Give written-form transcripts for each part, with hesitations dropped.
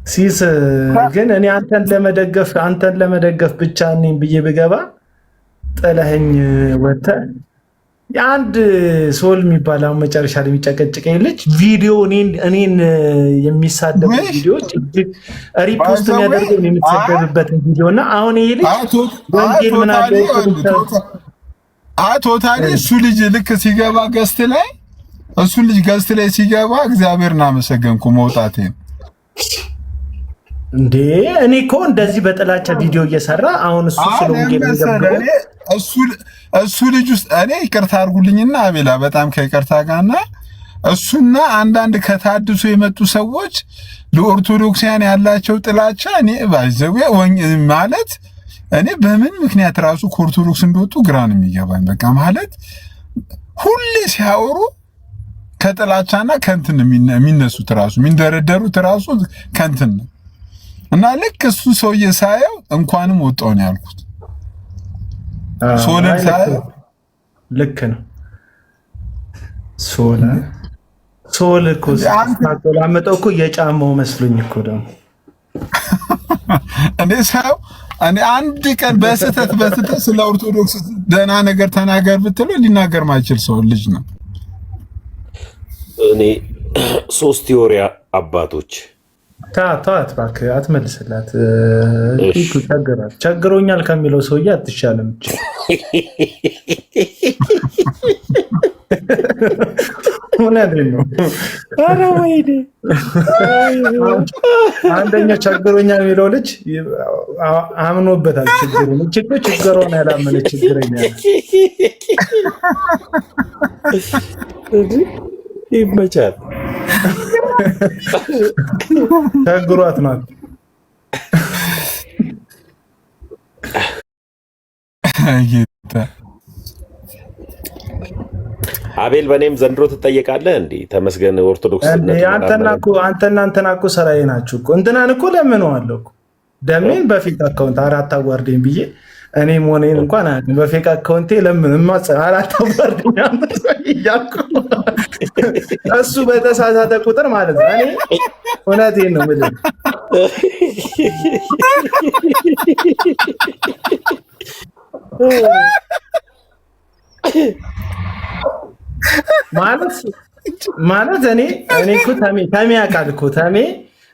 ሲስ ግን እኔ አንተን ለመደገፍ ብቻ እኔም ብዬ ብገባ ጥለኸኝ ወጥተህ የአንድ ሶል የሚባል አሁን መጨረሻ ላይ የሚጨቀጭቀኝ ልጅ ቪዲዮ እኔን የሚሳደቡ ቪዲዮዎች እጅግ ሪፖስት የሚያደርገው የምትሰደብበትን ቪዲዮ እና አሁን ይሄ ልጅ ወንጌል ምን አለ ቶታሊ እሱ ልጅ ልክ ሲገባ ገስት ላይ እሱ ልጅ ገስት ላይ ሲገባ እግዚአብሔርን አመሰገንኩ መውጣቴን እንዴ እኔ እኮ እንደዚህ በጥላቻ ቪዲዮ እየሰራ አሁን እሱ ስለ ወንጌል እሱ ልጅ ውስጥ እኔ ይቅርታ አድርጉልኝና አቤላ በጣም ከይቅርታ ጋርና እሱና አንዳንድ ከታድሶ የመጡ ሰዎች ለኦርቶዶክሲያን ያላቸው ጥላቻ እኔ ባይዘው ማለት እኔ በምን ምክንያት ራሱ ከኦርቶዶክስ እንደወጡ ግራ ነው የሚገባኝ። በቃ ማለት ሁሌ ሲያወሩ ከጥላቻና ከንትን የሚነሱት ራሱ የሚንደረደሩት ራሱ ከንትን ነው እና ልክ እሱ ሰውዬ ሳየው እንኳንም ወጣው ነው ያልኩት። ሶልን ሳየው ልክ ነው። ሶል እኮ አመጣው እኮ የጫማው መስሎኝ እኮ ደግሞ እንዴ ሳየው እኔ አንድ ቀን በስተት ስለ ኦርቶዶክስ ደህና ነገር ተናገር ብትለው ሊናገር ማይችል ሰው ልጅ ነው። እኔ 3 ቲዮሪያ አባቶች ታታት ባክ አትመልስላት። ቸግሮኛል ከሚለው ሰውዬ አትሻለም። እውነቴን ነው። ኧረ ወይኔ አንደኛው ቸግሮኛል የሚለው ልጅ አምኖበታል። ችግሩን ያላመነ ችግረኛ ይመቻል። ቸግሯት ናት። አቤል በእኔም ዘንድሮ ትጠየቃለህ እንዴ? ተመስገን ኦርቶዶክስ አንተና እኮ ሰራዬ ናችሁ እኮ እንትናን እኮ ለምነዋለሁ እኮ ደሜን በፊት አካውንት 4 አዋርደኝ ብዬ እኔ ሞኔን እንኳን በፌክ አካውንቴ ለምን 4 አዋርደኝ እያልኩ እሱ በተሳሳተ ቁጥር ማለት ነው። እኔ እውነቴን ነው የምልህ ማለት እኔ እኮ ተሜ ያውቃል እኮ ተሜ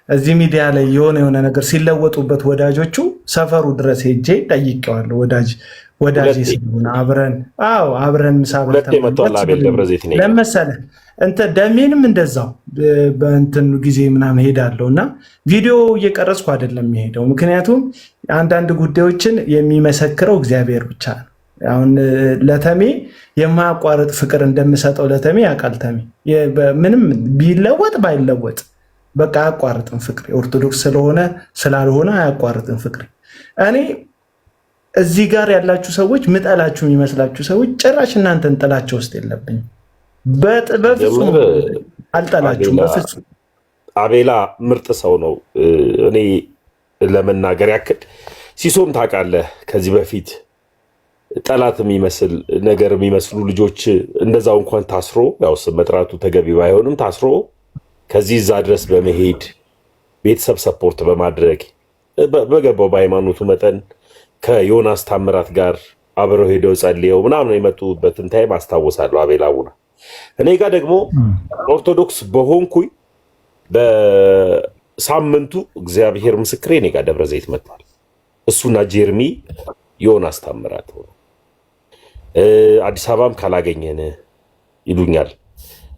እዚህ ሚዲያ ላይ የሆነ ነገር ሲለወጡበት ወዳጆቹ ሰፈሩ ድረስ ሄጄ ጠይቄዋለሁ። ወዳጅ ስለሆነ አብረን ምሳ በልተን ለመሰለህ እንትን ደሜንም እንደዛው በእንትን ጊዜ ምናምን ሄዳለሁ እና ቪዲዮ እየቀረጽኩ አይደለም የሚሄደው። ምክንያቱም አንዳንድ ጉዳዮችን የሚመሰክረው እግዚአብሔር ብቻ ነው። አሁን ለተሜ የማያቋርጥ ፍቅር እንደምሰጠው ለተሜ ያውቃል። ተሜ ምንም ቢለወጥ ባይለወጥ በቃ አያቋርጥም ፍቅር። ኦርቶዶክስ ስላልሆነ አያቋርጥም ፍቅር። እኔ እዚህ ጋር ያላችሁ ሰዎች ምጠላችሁ የሚመስላችሁ ሰዎች ጭራሽ እናንተን ጥላቸው ውስጥ የለብኝም። በፍጹም አልጠላችሁም። በፍጹም አቤላ ምርጥ ሰው ነው። እኔ ለመናገር ያክል ሲሶን ታውቃለህ፣ ከዚህ በፊት ጠላት የሚመስል ነገር የሚመስሉ ልጆች እንደዛው እንኳን ታስሮ ያው ስም መጥራቱ ተገቢ ባይሆንም ታስሮ ከዚህ እዛ ድረስ በመሄድ ቤተሰብ ሰፖርት በማድረግ በገባው በሃይማኖቱ መጠን ከዮናስ ታምራት ጋር አብረው ሄደው ጸልየው ምናምን የመጡበትን ታይም አስታውሳለሁ። አቤል አቡና እኔ ጋር ደግሞ ኦርቶዶክስ በሆንኩኝ በሳምንቱ እግዚአብሔር ምስክሬ እኔ ጋር ደብረ ዘይት መጥቷል። እሱና ጀርሚ ዮናስ ታምራት ሆነ አዲስ አበባም ካላገኘን ይሉኛል።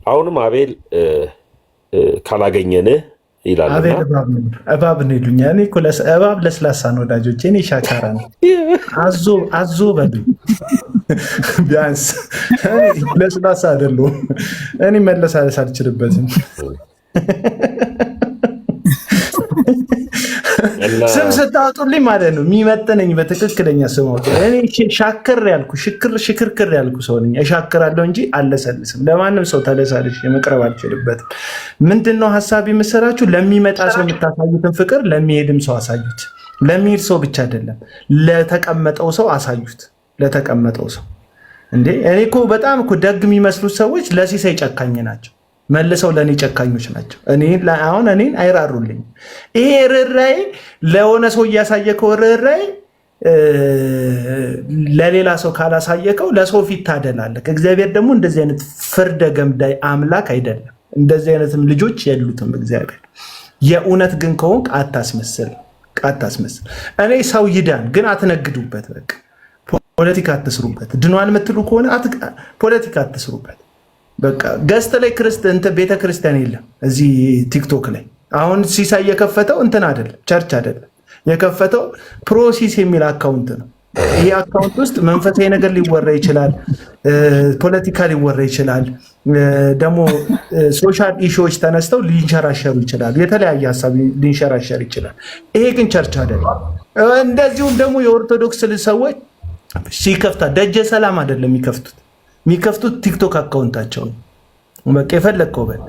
አሁንም አቤል ካላገኘን ይላል። እባብ ነው ይሉኛል። እኔ እኮ እባብ ለስላሳ ነው ወዳጆቼ። እኔ ሻካራ ነው። አዞ በሉ ቢያንስ ለስላሳ አይደለሁም። እኔ መለሳለስ አልችልበትም። ስም ስታወጡልኝ ማለት ነው የሚመጥነኝ በትክክለኛ ስም አውጡ። እኔ ሽክርክር ያልኩ ሰው ነኝ። እሻክራለሁ እንጂ አለሰልስም። ለማንም ሰው ተለሳልሽ የመቅረብ አልችልበትም። ምንድነው ሀሳብ የምሰራችሁ? ለሚመጣ ሰው የምታሳዩትን ፍቅር ለሚሄድም ሰው አሳዩት። ለሚሄድ ሰው ብቻ አይደለም፣ ለተቀመጠው ሰው አሳዩት። ለተቀመጠው ሰው እንዴ እኔ እኮ በጣም እኮ ደግ የሚመስሉት ሰዎች ለሲሳይ ጨካኝ ናቸው። መልሰው ለእኔ ጨካኞች ናቸው። አሁን እኔን አይራሩልኝ። ይሄ ርኅራኄ ለሆነ ሰው እያሳየከው ርኅራኄ ለሌላ ሰው ካላሳየከው ለሰው ፊት ታደላለህ። እግዚአብሔር ደግሞ እንደዚህ አይነት ፍርደ ገምዳይ አምላክ አይደለም። እንደዚህ አይነትም ልጆች የሉትም እግዚአብሔር። የእውነት ግን ከሆንክ አታስመስል። እኔ ሰው ይዳን ግን አትነግዱበት። በቃ ፖለቲካ አትስሩበት። ድኗል የምትሉ ከሆነ ፖለቲካ አትስሩበት። በቃ ገስት ላይ ቤተ ክርስቲያን የለም እዚህ ቲክቶክ ላይ። አሁን ሲሳይ የከፈተው እንትን አይደለም፣ ቸርች አይደለም የከፈተው፣ ፕሮሲስ የሚል አካውንት ነው። ይህ አካውንት ውስጥ መንፈሳዊ ነገር ሊወራ ይችላል፣ ፖለቲካ ሊወራ ይችላል፣ ደግሞ ሶሻል ኢሹዎች ተነስተው ሊንሸራሸሩ ይችላሉ። የተለያየ ሀሳብ ሊንሸራሸር ይችላል። ይሄ ግን ቸርች አይደለም። እንደዚሁም ደግሞ የኦርቶዶክስ ሰዎች ሲከፍታ ደጀ ሰላም አይደለም የሚከፍቱት ቲክቶክ አካውንታቸው ነው። በቃ የፈለግከው በል።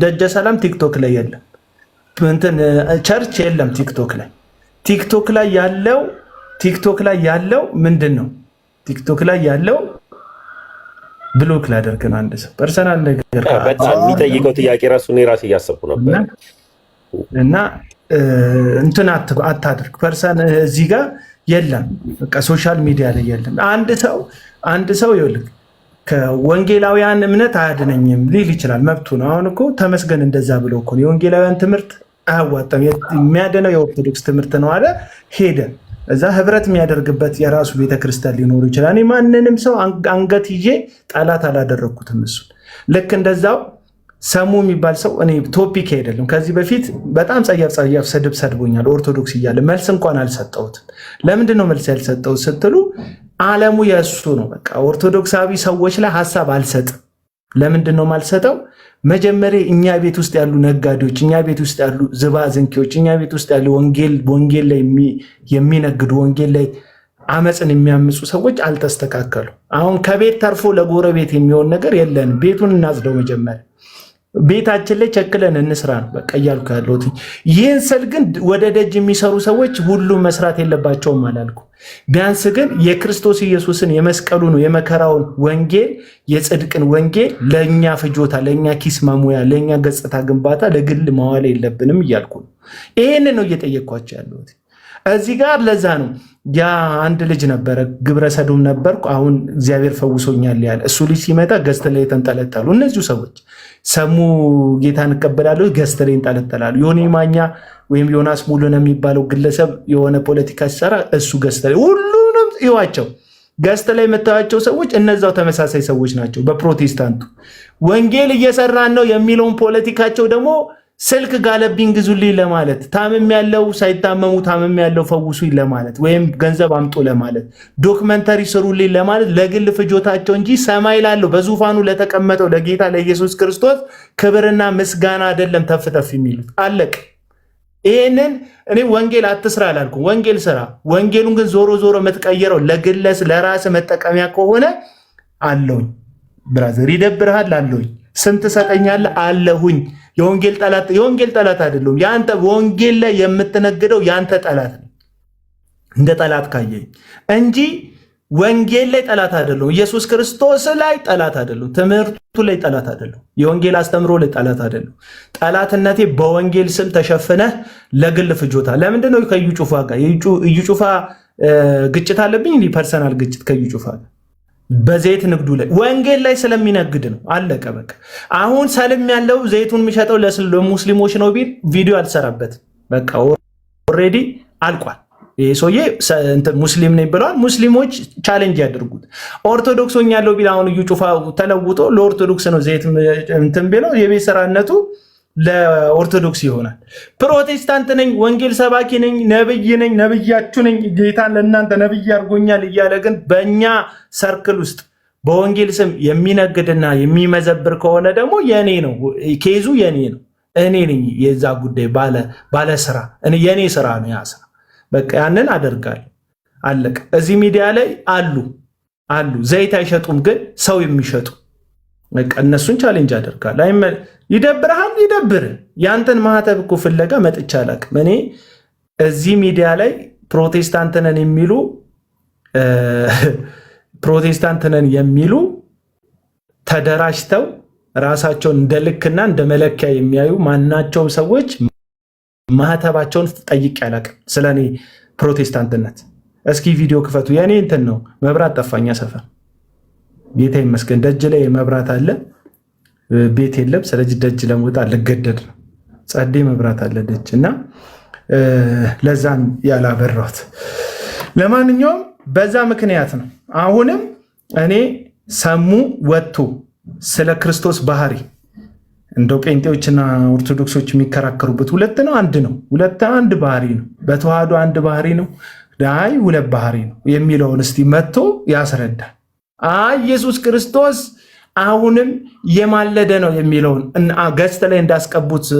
ደጀ ሰላም ቲክቶክ ላይ የለም፣ ቸርች የለም ቲክቶክ ላይ ያለው ምንድን ነው? ቲክቶክ ላይ ያለው ብሎክ ላደርግ ነው። አንድ ሰው ፐርሰናል ነገር በጣም የሚጠይቀው ጥያቄ ራሱ እኔ ራሴ እያሰብኩ ነበር እና እንትን አታድርግ። ፐርሰን እዚህ ጋር የለም፣ በቃ ሶሻል ሚዲያ ላይ የለም። አንድ ሰው ይኸውልህ ከወንጌላውያን እምነት አያድነኝም ሊል ይችላል፣ መብቱ ነው። አሁን እኮ ተመስገን እንደዛ ብሎ እኮ የወንጌላውያን ትምህርት አያዋጣም፣ የሚያድነው የኦርቶዶክስ ትምህርት ነው አለ ሄደ። እዛ ህብረት የሚያደርግበት የራሱ ቤተክርስቲያን ሊኖሩ ይችላል። እኔ ማንንም ሰው አንገት ይዤ ጠላት አላደረግኩትም። እሱን ልክ እንደዛው ሰሙ የሚባል ሰው እኔ ቶፒክ አይደለም። ከዚህ በፊት በጣም ጸያፍ ስድብ ሰድቦኛል ኦርቶዶክስ እያለ መልስ እንኳን አልሰጠሁትም። ለምንድን ነው መልስ ያልሰጠሁት ስትሉ ዓለሙ የእሱ ነው። በቃ ኦርቶዶክሳዊ ሰዎች ላይ ሀሳብ አልሰጥም። ለምንድን ነው ማልሰጠው? መጀመሪያ እኛ ቤት ውስጥ ያሉ ነጋዴዎች፣ እኛ ቤት ውስጥ ያሉ ዝባዝንኪዎች፣ እኛ ቤት ውስጥ ያሉ ወንጌል ላይ የሚነግዱ ወንጌል ላይ አመፅን የሚያምፁ ሰዎች አልተስተካከሉ። አሁን ከቤት ተርፎ ለጎረቤት የሚሆን ነገር የለንም። ቤቱን እናጽደው መጀመሪያ ቤታችን ላይ ቸክለን እንስራ ነው በቃ እያልኩ ያለሁት። ይህን ስል ግን ወደ ደጅ የሚሰሩ ሰዎች ሁሉም መስራት የለባቸውም አላልኩ። ቢያንስ ግን የክርስቶስ ኢየሱስን የመስቀሉን የመከራውን ወንጌል የጽድቅን ወንጌል ለእኛ ፍጆታ፣ ለእኛ ኪስ መሙያ፣ ለእኛ ገጽታ ግንባታ ለግል መዋል የለብንም እያልኩ ነው። ይህንን ነው እየጠየቅኳቸው ያለሁት እዚህ ጋር። ለዛ ነው ያ አንድ ልጅ ነበረ፣ ግብረ ሰዶም ነበርኩ፣ አሁን እግዚአብሔር ፈውሶኛል ያለ እሱ ልጅ ሲመጣ ገዝተ ላይ የተንጠለጠሉ እነዚሁ ሰዎች ሰሙ ጌታን እቀበላለሁ ገዝተ ላይ ይንጠለጠላሉ። ዮኒ ማኛ ወይም ዮናስ ሙሉነ የሚባለው ግለሰብ የሆነ ፖለቲካ ሲሰራ እሱ ገዝተ ላይ ሁሉንም ይዋቸው ገዝተ ላይ የምታዩቸው ሰዎች እነዛው ተመሳሳይ ሰዎች ናቸው። በፕሮቴስታንቱ ወንጌል እየሰራን ነው የሚለውን ፖለቲካቸው ደግሞ ስልክ ጋለብኝ ግዙልኝ ለማለት፣ ታምም ያለው ሳይታመሙ ታምም ያለው ፈውሱኝ ለማለት፣ ወይም ገንዘብ አምጡ ለማለት፣ ዶክመንተሪ ስሩልኝ ለማለት ለግል ፍጆታቸው እንጂ ሰማይ ላለው በዙፋኑ ለተቀመጠው ለጌታ ለኢየሱስ ክርስቶስ ክብርና ምስጋና አይደለም ተፍተፍ የሚሉት። አለቅ። ይህንን እኔ ወንጌል አትስራ አላልኩም፣ ወንጌል ስራ። ወንጌሉን ግን ዞሮ ዞሮ የምትቀይረው ለግለስ ለራስ መጠቀሚያ ከሆነ አለውኝ ብራዘር፣ ይደብርሃል አለውኝ። ስንት ሰጠኛለህ አለሁኝ። የወንጌል ጠላት አይደለም። ያንተ ወንጌል ላይ የምትነግደው ያንተ ጠላት ነው፣ እንደ ጠላት ካየኝ እንጂ ወንጌል ላይ ጠላት አይደለም። ኢየሱስ ክርስቶስ ላይ ጠላት አይደለም። ትምህርቱ ላይ ጠላት አይደለም። የወንጌል አስተምሮ ላይ ጠላት አይደለም። ጠላትነቴ በወንጌል ስም ተሸፍነህ ለግል ፍጆታ። ለምንድን ነው ከዩ ጩፋ ጋር እዩ ጩፋ ግጭት አለብኝ? እንዲህ ፐርሰናል ግጭት ከዩ ጩፋ ጋር በዘይት ንግዱ ላይ ወንጌል ላይ ስለሚነግድ ነው። አለቀ በቃ። አሁን ሰልም ያለው ዘይቱን የሚሸጠው ለሙስሊሞች ነው ቢል ቪዲዮ አልሰራበትም። በቃ ኦልሬዲ አልቋል። ይሄ ሰውዬ ሙስሊም ነኝ ብለዋል። ሙስሊሞች ቻሌንጅ ያደርጉት። ኦርቶዶክስ ሆኛለሁ ቢል አሁን እዩ ጩፋ ተለውጦ ለኦርቶዶክስ ነው ዘይት እንትን ቢለው የቤት ስራነቱ ለኦርቶዶክስ ይሆናል። ፕሮቴስታንት ነኝ፣ ወንጌል ሰባኪ ነኝ፣ ነብይ ነኝ፣ ነብያችሁ ነኝ፣ ጌታን ለእናንተ ነብይ አድርጎኛል እያለ ግን በእኛ ሰርክል ውስጥ በወንጌል ስም የሚነግድና የሚመዘብር ከሆነ ደግሞ የኔ ነው ኬዙ፣ የኔ ነው። እኔ ነኝ የዛ ጉዳይ ባለ ስራ፣ የኔ ስራ ነው ያ ስራ። በቃ ያንን አደርጋለሁ። አለቀ። እዚህ ሚዲያ ላይ አሉ ዘይት አይሸጡም፣ ግን ሰው የሚሸጡ በቃ እነሱን ቻሌንጅ አደርጋለሁ። ይደብርሃል፣ ይደብር። ያንተን ማህተብ እኮ ፍለጋ መጥቻ አላቅም። እኔ እዚህ ሚዲያ ላይ ፕሮቴስታንት ነን የሚሉ ተደራጅተው ራሳቸውን እንደ ልክና እንደ መለኪያ የሚያዩ ማናቸውም ሰዎች ማህተባቸውን ጠይቄ አላውቅም። ስለኔ ፕሮቴስታንትነት እስኪ ቪዲዮ ክፈቱ። የኔ እንትን ነው መብራት ጠፋኛ ሰፈር ጌታ ይመስገን ደጅ ላይ መብራት አለ፣ ቤት የለም። ስለዚህ ደጅ ለመውጣት ልገደድ ነው። ጸዴ መብራት አለ ደጅ እና ለዛን ያላበራት። ለማንኛውም በዛ ምክንያት ነው አሁንም እኔ ሰሙ ወጥቶ ስለ ክርስቶስ ባህሪ እንደው ጴንጤዎችና ኦርቶዶክሶች የሚከራከሩበት ሁለት ነው አንድ ነው? ሁለት አንድ ባህሪ ነው። በተዋህዶ አንድ ባህሪ ነው ዳይ ሁለት ባህሪ ነው የሚለውን እስቲ መጥቶ ያስረዳል። ኢየሱስ ክርስቶስ አሁንም የማለደ ነው የሚለውን ገጽ ላይ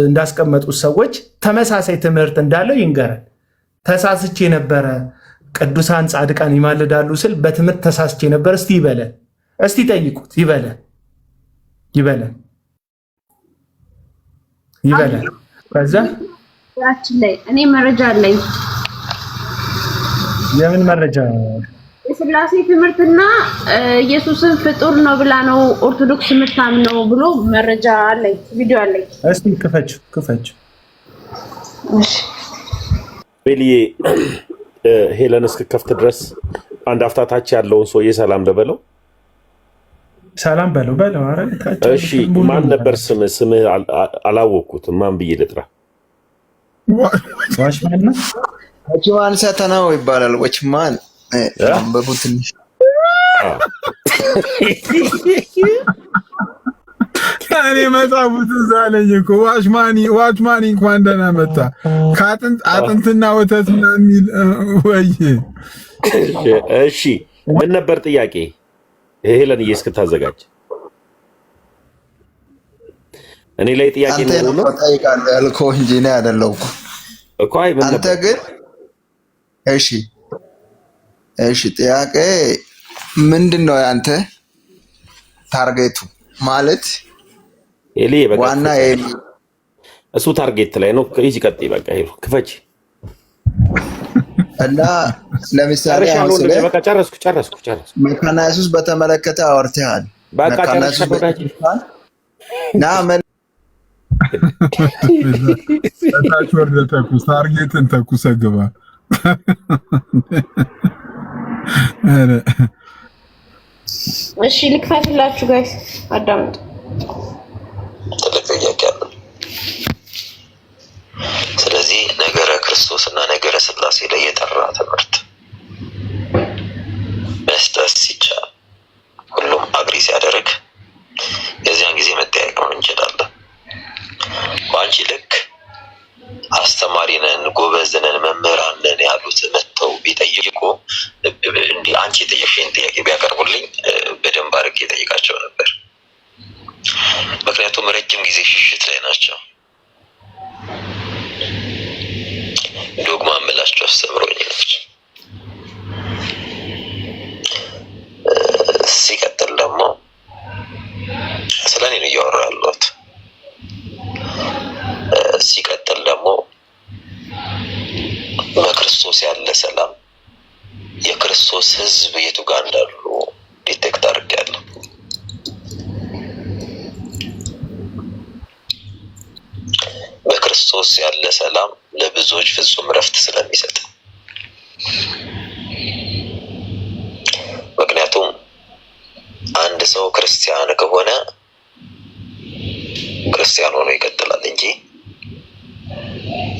እንዳስቀመጡት ሰዎች ተመሳሳይ ትምህርት እንዳለው ይንገረን። ተሳስቼ ነበረ ቅዱሳን ጻድቃን ይማልዳሉ ስል በትምህርት ተሳስቼ ነበር። እስቲ ይበለን፣ እስቲ ጠይቁት። ይበለን ከዛ ላይ እኔ መረጃ አለኝ። የምን መረጃ? የሥላሴ ትምህርትና ኢየሱስን ፍጡር ነው ብላ ነው ኦርቶዶክስ የምታምነው ብሎ መረጃ አለኝ፣ ቪዲዮ አለኝ። እስቲ ክፈች። እሺ ቤልዬ ሄለን እስክከፍት ድረስ አንድ አፍታታች ያለውን ሰውዬ ሰላም ልበለው። ሰላም በለው። ኧረ እሺ ማን ነበር ስምህ? አላወቅኩትም። ማን ብዬ ልጥራ? ዋሽማን ነው። ዋችማን ሰተናው ይባላል። ዋችማን አንበቡ ትንሽ እኔ መጽሐፉ ትዝ አለኝ እኮ ዋችማኒ እንኳን ደህና መጣ። አጥንትና ወተት ምናምን የሚል ወይ። እሺ ምን ነበር ጥያቄ? ሄለን እስክታዘጋጅ እኔ ላይ ጥያቄ ነው ነው ጠይቃለህ ያልከው እንጂ እኔ አይደለሁም እኮ። አይ ምን አንተ ግን እሺ ጥያቄ ምንድነው ያንተ ታርጌቱ? ማለት ኤሊ በቃ ዋና እሱ ታርጌት ላይ ነው። ይሄ ቀጥይ በቃ ይሄ ክፈች እና ለምሳሌ አሁን ስለ በቃ ጨረስኩ። መካነ ኢየሱስ በተመለከተ አወርተሃል። በቃ ጨረስኩ። ና ምን ታች ወርደ ተኩስ ታርጌትን ተኩስ ገባ። እሺ ልክፈትላችሁ ጋይስ አዳምጡ። ስለዚህ ነገረ ክርስቶስ እና ነገረ ሥላሴ ላይ የጠራ ትምህርት መስጠት ሲቻል ሁሉም አግሪ ሲያደርግ የዚያን ጊዜ መጠያየቅ ነው እንችላለን። በአንቺ ልክ አስተማሪ ነን፣ ጎበዝ ነን፣ መምህራን ነን ያሉት መጥተው ቢጠይቁ እንዲህ አንቺ የጠየቅሽን ጥያቄ ቢያቀርቡልኝ በደንብ አድርጌ ጠይቃቸው ነበር። ምክንያቱም ረጅም ጊዜ ሽሽት ላይ ናቸው። ዶግማ ምላቸው አስተምሮኝ ነች። ሲቀጥል ደግሞ ስለኔ ነው እያወራ ያለሁት። ሲቀጥል ደግሞ በክርስቶስ ያለ ሰላም የክርስቶስ ሕዝብ የቱ ጋር እንዳሉ ዲቴክት አድርጌያለሁ። በክርስቶስ ያለ ሰላም ለብዙዎች ፍጹም ረፍት ስለሚሰጥ፣ ምክንያቱም አንድ ሰው ክርስቲያን ከሆነ ክርስቲያን ሆኖ ይቀጥላል እንጂ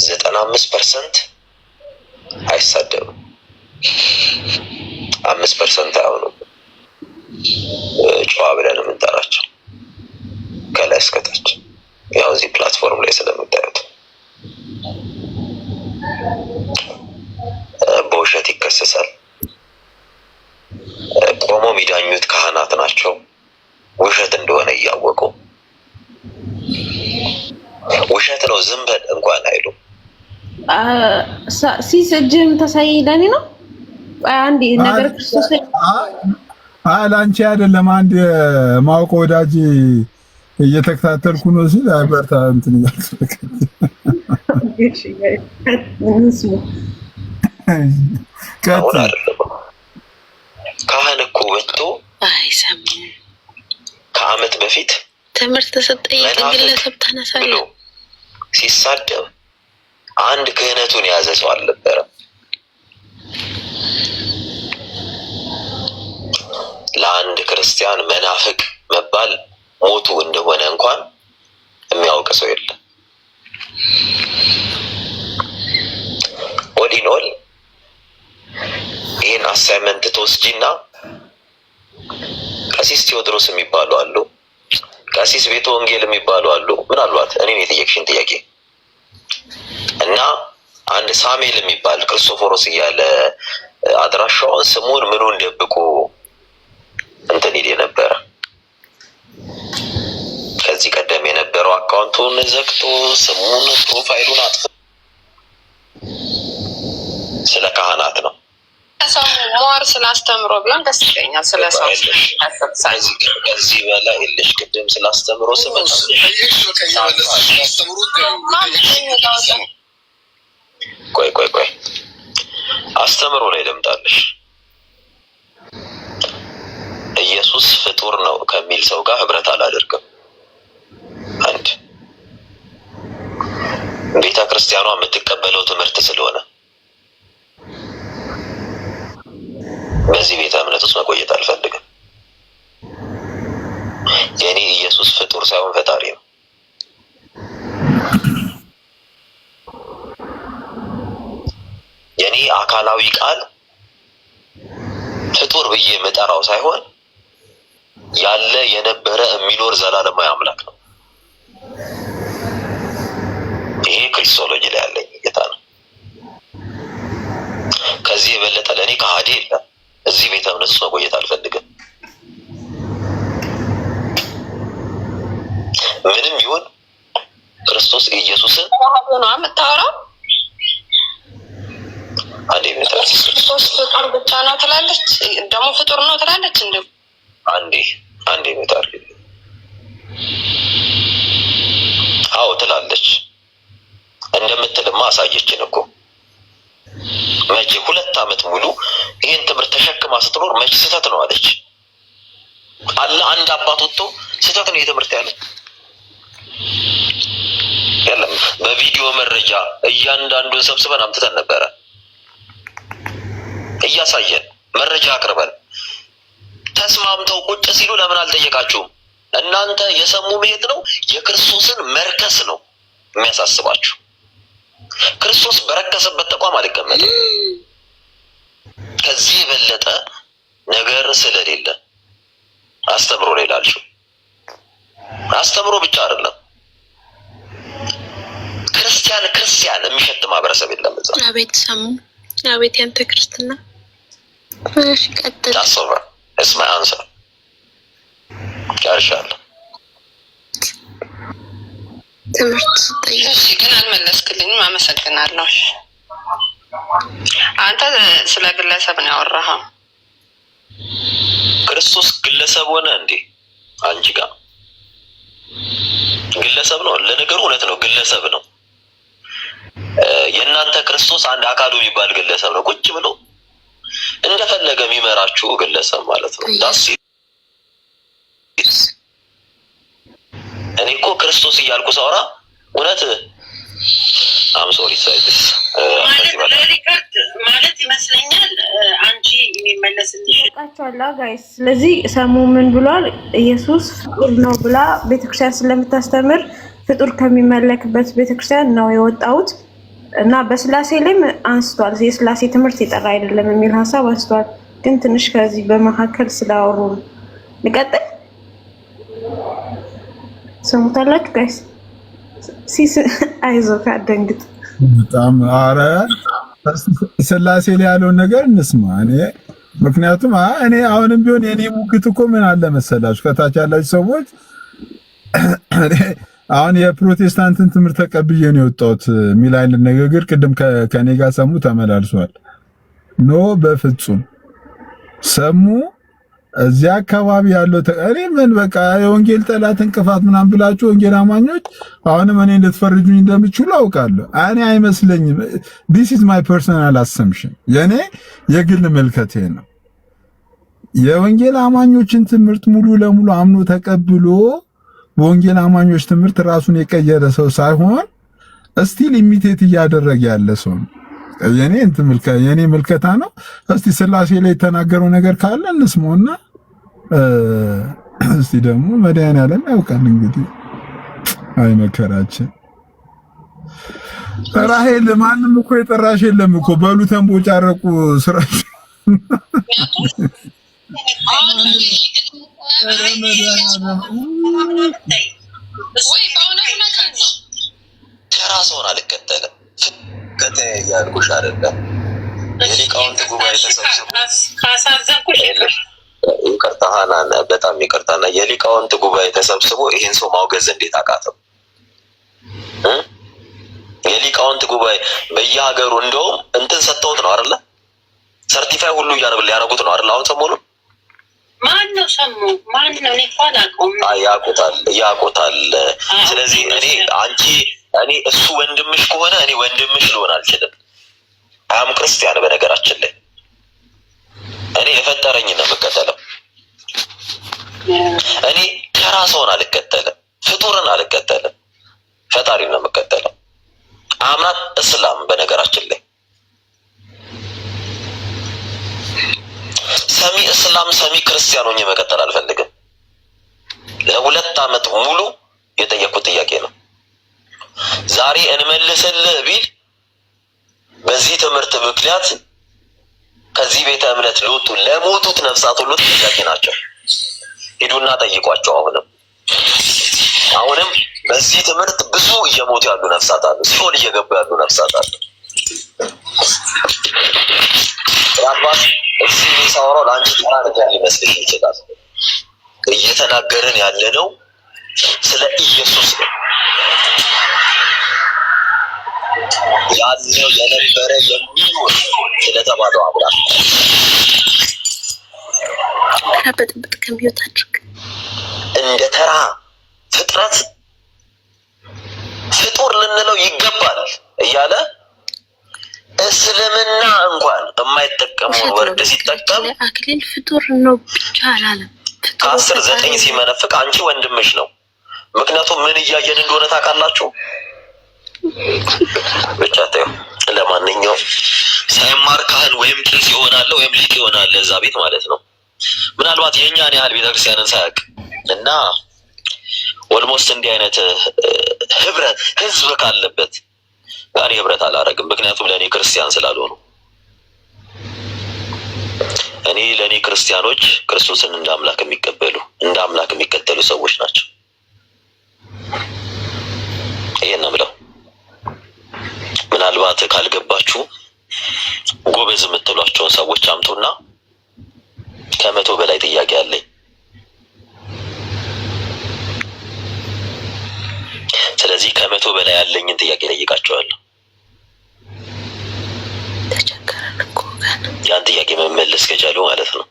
95% አይሳደብም፣ 5% አይሆኑም። ጨዋ ብለን የምንጠራቸው ከላይ እስከታች ያው እዚህ ፕላትፎርም ላይ ስለምታዩት በውሸት ይከሰሳል። ቆሞ የሚዳኙት ካህናት ናቸው። ውሸት እንደሆነ እያወቁ ውሸት ነው ዝም በል እንኳን አይሉ። ሲሰጅም ተሳይ ለኔ ነው አንድ ነገር ክርስቶስ ላንቺ አይደለም። አንድ ማውቀው ወዳጅ እየተከታተልኩ ነው ሲል አበርታ እንትን ያልተከታተል ካህን እኮ ወጥቶ ከዓመት በፊት ትምህርት ስትጠይቅ ግለሰብ ታነሳለህ። ሲሳደብ አንድ ክህነቱን የያዘ ሰው አልነበረም። ለአንድ ክርስቲያን መናፍቅ መባል ሞቱ እንደሆነ እንኳን የሚያውቅ ሰው የለም። ኦሊኖል ይህን አሳይመንት ተወስጂና ቀሲስ ቴዎድሮስ የሚባሉ አሉ፣ ቀሲስ ቤተ ወንጌል የሚባሉ አሉ። ምናልባት እኔን የጠየቅሽን ጥያቄ እና አንድ ሳሙኤል የሚባል ክርስቶፎሮስ እያለ አድራሻውን ስሙን ምኑን ደብቆ እንትን ይል ነበረ። ከዚህ ቀደም የነበረው አካውንቱን ዘግቶ ስሙን ፕሮፋይሉን አጥፎ ስለ ካህናት ነው። ሰው ሞር ስላስተምሮ ቢሆን ደስ ይለኛል። ስለ ሰው ከዚህ በላይ የለሽ። ቅድም ስላስተምሮ ቆይ አስተምሮ ላይ ልምጣለሽ። ኢየሱስ ፍጡር ነው ከሚል ሰው ጋር ህብረት አላደርግም። አንድ ቤተ ክርስቲያኗ የምትቀበለው ትምህርት ስለሆነ በዚህ ቤተ እምነት ውስጥ መቆየት አልፈልግም። የኔ ኢየሱስ ፍጡር ሳይሆን ፈጣሪ ነው። የኔ አካላዊ ቃል ፍጡር ብዬ የምጠራው ሳይሆን ያለ የነበረ የሚኖር ዘላለማዊ አምላክ ነው። ይሄ ክሪስቶሎጂ ላይ ያለኝ ጌታ ነው። ከዚህ የበለጠ ለእኔ ከሃዲ የለም። እዚህ ቤተ እምነት ውስጥ መቆየት አልፈልግም። ምንም ይሁን ክርስቶስ ኢየሱስን ነው የምታወራው። ክርስቶስ ፍጡር ብቻ ነው ትላለች፣ ደግሞ ፍጡር ነው ትላለች። እንደው አንዴ ምታር አዎ ትላለች። እንደምትልማ አሳየችን እኮ። መቼ 2 ዓመት ሙሉ ይሄን ትምህርት ተሸክማ ስትኖር መቼ ስህተት ነው አለች? አለ አንድ አባት ወጥቶ ስህተት ነው የትምህርት ያለ የለም። በቪዲዮ መረጃ እያንዳንዱን ሰብስበን አምጥተን ነበረ እያሳየን መረጃ አቅርበን። ተስማምተው ቁጭ ሲሉ ለምን አልጠየቃችሁም? እናንተ የሰሙ መሄድ ነው የክርስቶስን መርከስ ነው የሚያሳስባችሁ። ክርስቶስ በረከሰበት ተቋም አልቀመጥም። ከዚህ የበለጠ ነገር ስለሌለ አስተምሮ ላይ ላልሽው አስተምሮ ብቻ አይደለም ክርስቲያን የሚሸት ማህበረሰብ የለም እዛ። አቤት ሰሙ፣ አቤት ያንተ ክርስትና። እሺ ቀጥል። ታሰበ እስማ አንሳ ያርሻለሁ። ትምህርት ስጠይቅ ግን አልመለስክልኝም። አመሰግናለሁ። አንተ ስለ ግለሰብ ነው ያወራኸው። ክርስቶስ ግለሰብ ሆነ እንዴ? አንቺ ጋር ግለሰብ ነው። ለነገሩ እውነት ነው፣ ግለሰብ ነው። የእናንተ ክርስቶስ አንድ አካሉ የሚባል ግለሰብ ነው። ቁጭ ብሎ እንደፈለገ የሚመራችሁ ግለሰብ ማለት ነው። ዳስ እኔ እኮ ክርስቶስ እያልኩ ሳወራ እውነት አምሶሪ ሳይድስ ማለት ይመስለኛል። አንቺ የሚመለስልሽ ታውቃቸዋለህ ጋይስ። ስለዚህ ሰሙ ምን ብሏል? ኢየሱስ ፍጡር ነው ብላ ቤተክርስቲያን ስለምታስተምር ፍጡር ከሚመለክበት ቤተክርስቲያን ነው የወጣሁት እና በስላሴ ላይም አንስቷል። የስላሴ ትምህርት የጠራ አይደለም የሚል ሀሳብ አንስቷል። ግን ትንሽ ከዚህ በመካከል ስላወሩ ልቀጥል። ሰሙታላችሁ ጋይስ? ሲስ አይዞህ አትደንግጥ። በጣም አረ ስላሴ ላይ ያለውን ነገር እንስማ። ምክንያቱም እኔ አሁንም ቢሆን የኔ ሙግት እኮ ምን አለ መሰላችሁ፣ ከታች ያላችሁ ሰዎች አሁን የፕሮቴስታንትን ትምህርት ተቀብዬ ነው የወጣሁት የሚል አይነት ንግግር ቅድም ከኔ ጋር ሰሙ ተመላልሷል። ኖ በፍጹም ሰሙ እዚያ አካባቢ ያለው እኔ ምን በቃ የወንጌል ጠላት እንቅፋት ምናምን ብላችሁ ወንጌል አማኞች አሁንም እኔ ልትፈርጁኝ እንደምትችሉ አውቃለሁ። እኔ አይመስለኝም። this is my personal assumption የኔ የግል መልከቴ ነው። የወንጌል አማኞችን ትምህርት ሙሉ ለሙሉ አምኖ ተቀብሎ በወንጌል አማኞች ትምህርት ራሱን የቀየረ ሰው ሳይሆን እስቲል ኢሚቴት እያደረገ ያለ ሰው ነው። የኔ ምልከታ ነው። እስቲ ስላሴ ላይ የተናገረው ነገር ካለ እንስማውና እስቲ ደግሞ መድኃኒዓለም ያውቃል እንግዲህ። አይ መከራችን። ራሄል ማንም እኮ የጠራሽ የለም እኮ በሉ ተንቦጫረቁ ስራሽ ተራ ሰውን አልከተለም። ያልኩሽ አይደለም የሊቃውንት ጉባኤ ተሰብስቦ ይቅርታ ሀናን በጣም ይቅርታና የሊቃውንት ጉባኤ ተሰብስቦ ይሄን ሰው ማውገዝ እንዴት አቃተው? የሊቃውንት ጉባኤ በየሀገሩ እንደውም እንትን ሰጥተውት ነው አይደለ? ሰርቲፋይ ሁሉ ያደረጉት ነው አይደለ? አሁን ሰሞኑን ማነው ሰሙ? ማነው? እኔ እንኳን አላውቀውም። ያውቁታል። ስለዚህ እኔ እሱ ወንድምሽ ከሆነ እኔ ወንድምሽ ልሆን አልችልም። አም ክርስቲያን በነገራችን ላይ እኔ የፈጠረኝ ነው የምከተለው። እኔ ተራ ሰውን አልከተልም፣ ፍጡርን አልከተልም፣ ፈጣሪ ነው የምከተለው። አምናት እስላም በነገራችን ላይ ሰሚ እስላም ሰሚ ክርስቲያን ሆኜ መቀጠል አልፈልግም። ለ2 ዓመት ሙሉ የጠየቁት ጥያቄ ነው። ዛሬ እንመልስልህ ቢል በዚህ ትምህርት ምክንያት ከዚህ ቤተ እምነት ለሞቱት ነፍሳት ሁሉ ተጠያቂ ናቸው። ሄዱና ጠይቋቸው። አሁንም በዚህ ትምህርት ብዙ እየሞቱ ያሉ ነፍሳት አሉ፣ ሲኦል እየገቡ ያሉ ነፍሳት አሉ። ምናልባት እዚህ የሚሳወራው ለአንቺ ተራ ነገር ሊመስልሽ ይችላል። እየተናገርን ያለነው ስለ ኢየሱስ ነው። ያለው የነበረ የሚሆን ስለተባለው አምላክ ከበጥብጥ ከሚወጣችሁ እንደ ተራ ፍጥረት ፍጡር ልንለው ይገባል እያለ እስልምና እንኳን የማይጠቀመውን ወርድ ሲጠቀም አክሊል ፍጡር ነው ብቻ አላለም። 10-9 ሲመነፍቅ አንቺ ወንድምሽ ነው። ምክንያቱም ምን እያየን እንደሆነ ታውቃላችሁ። ብቻ ተይው። ለማንኛውም ሳይማር ካህን ወይም ቄስ ይሆናል ወይም ሊቅ ይሆናል እዛ ቤት ማለት ነው። ምናልባት የኛን ያህል ቤተክርስቲያንን ሳያውቅ እና ኦልሞስት እንዲህ አይነት ህዝብ ካለበት ጋር ህብረት አላረግም። ምክንያቱም ለኔ ክርስቲያን ስላልሆኑ ለኔ ክርስቲያኖች ክርስቶስን እንደ አምላክ የሚከተሉ ሰዎች ናቸው። ይሄን ነው ብለው ምናልባት ካልገባችሁ ጎበዝ የምትሏቸውን ሰዎች አምጡና ከ100 በላይ ጥያቄ አለኝ። ስለዚህ ከ100 በላይ ያለኝን ጥያቄ ጠይቃቸዋለሁ። ያን ጥያቄ መመለስ ከቻሉ ማለት ነው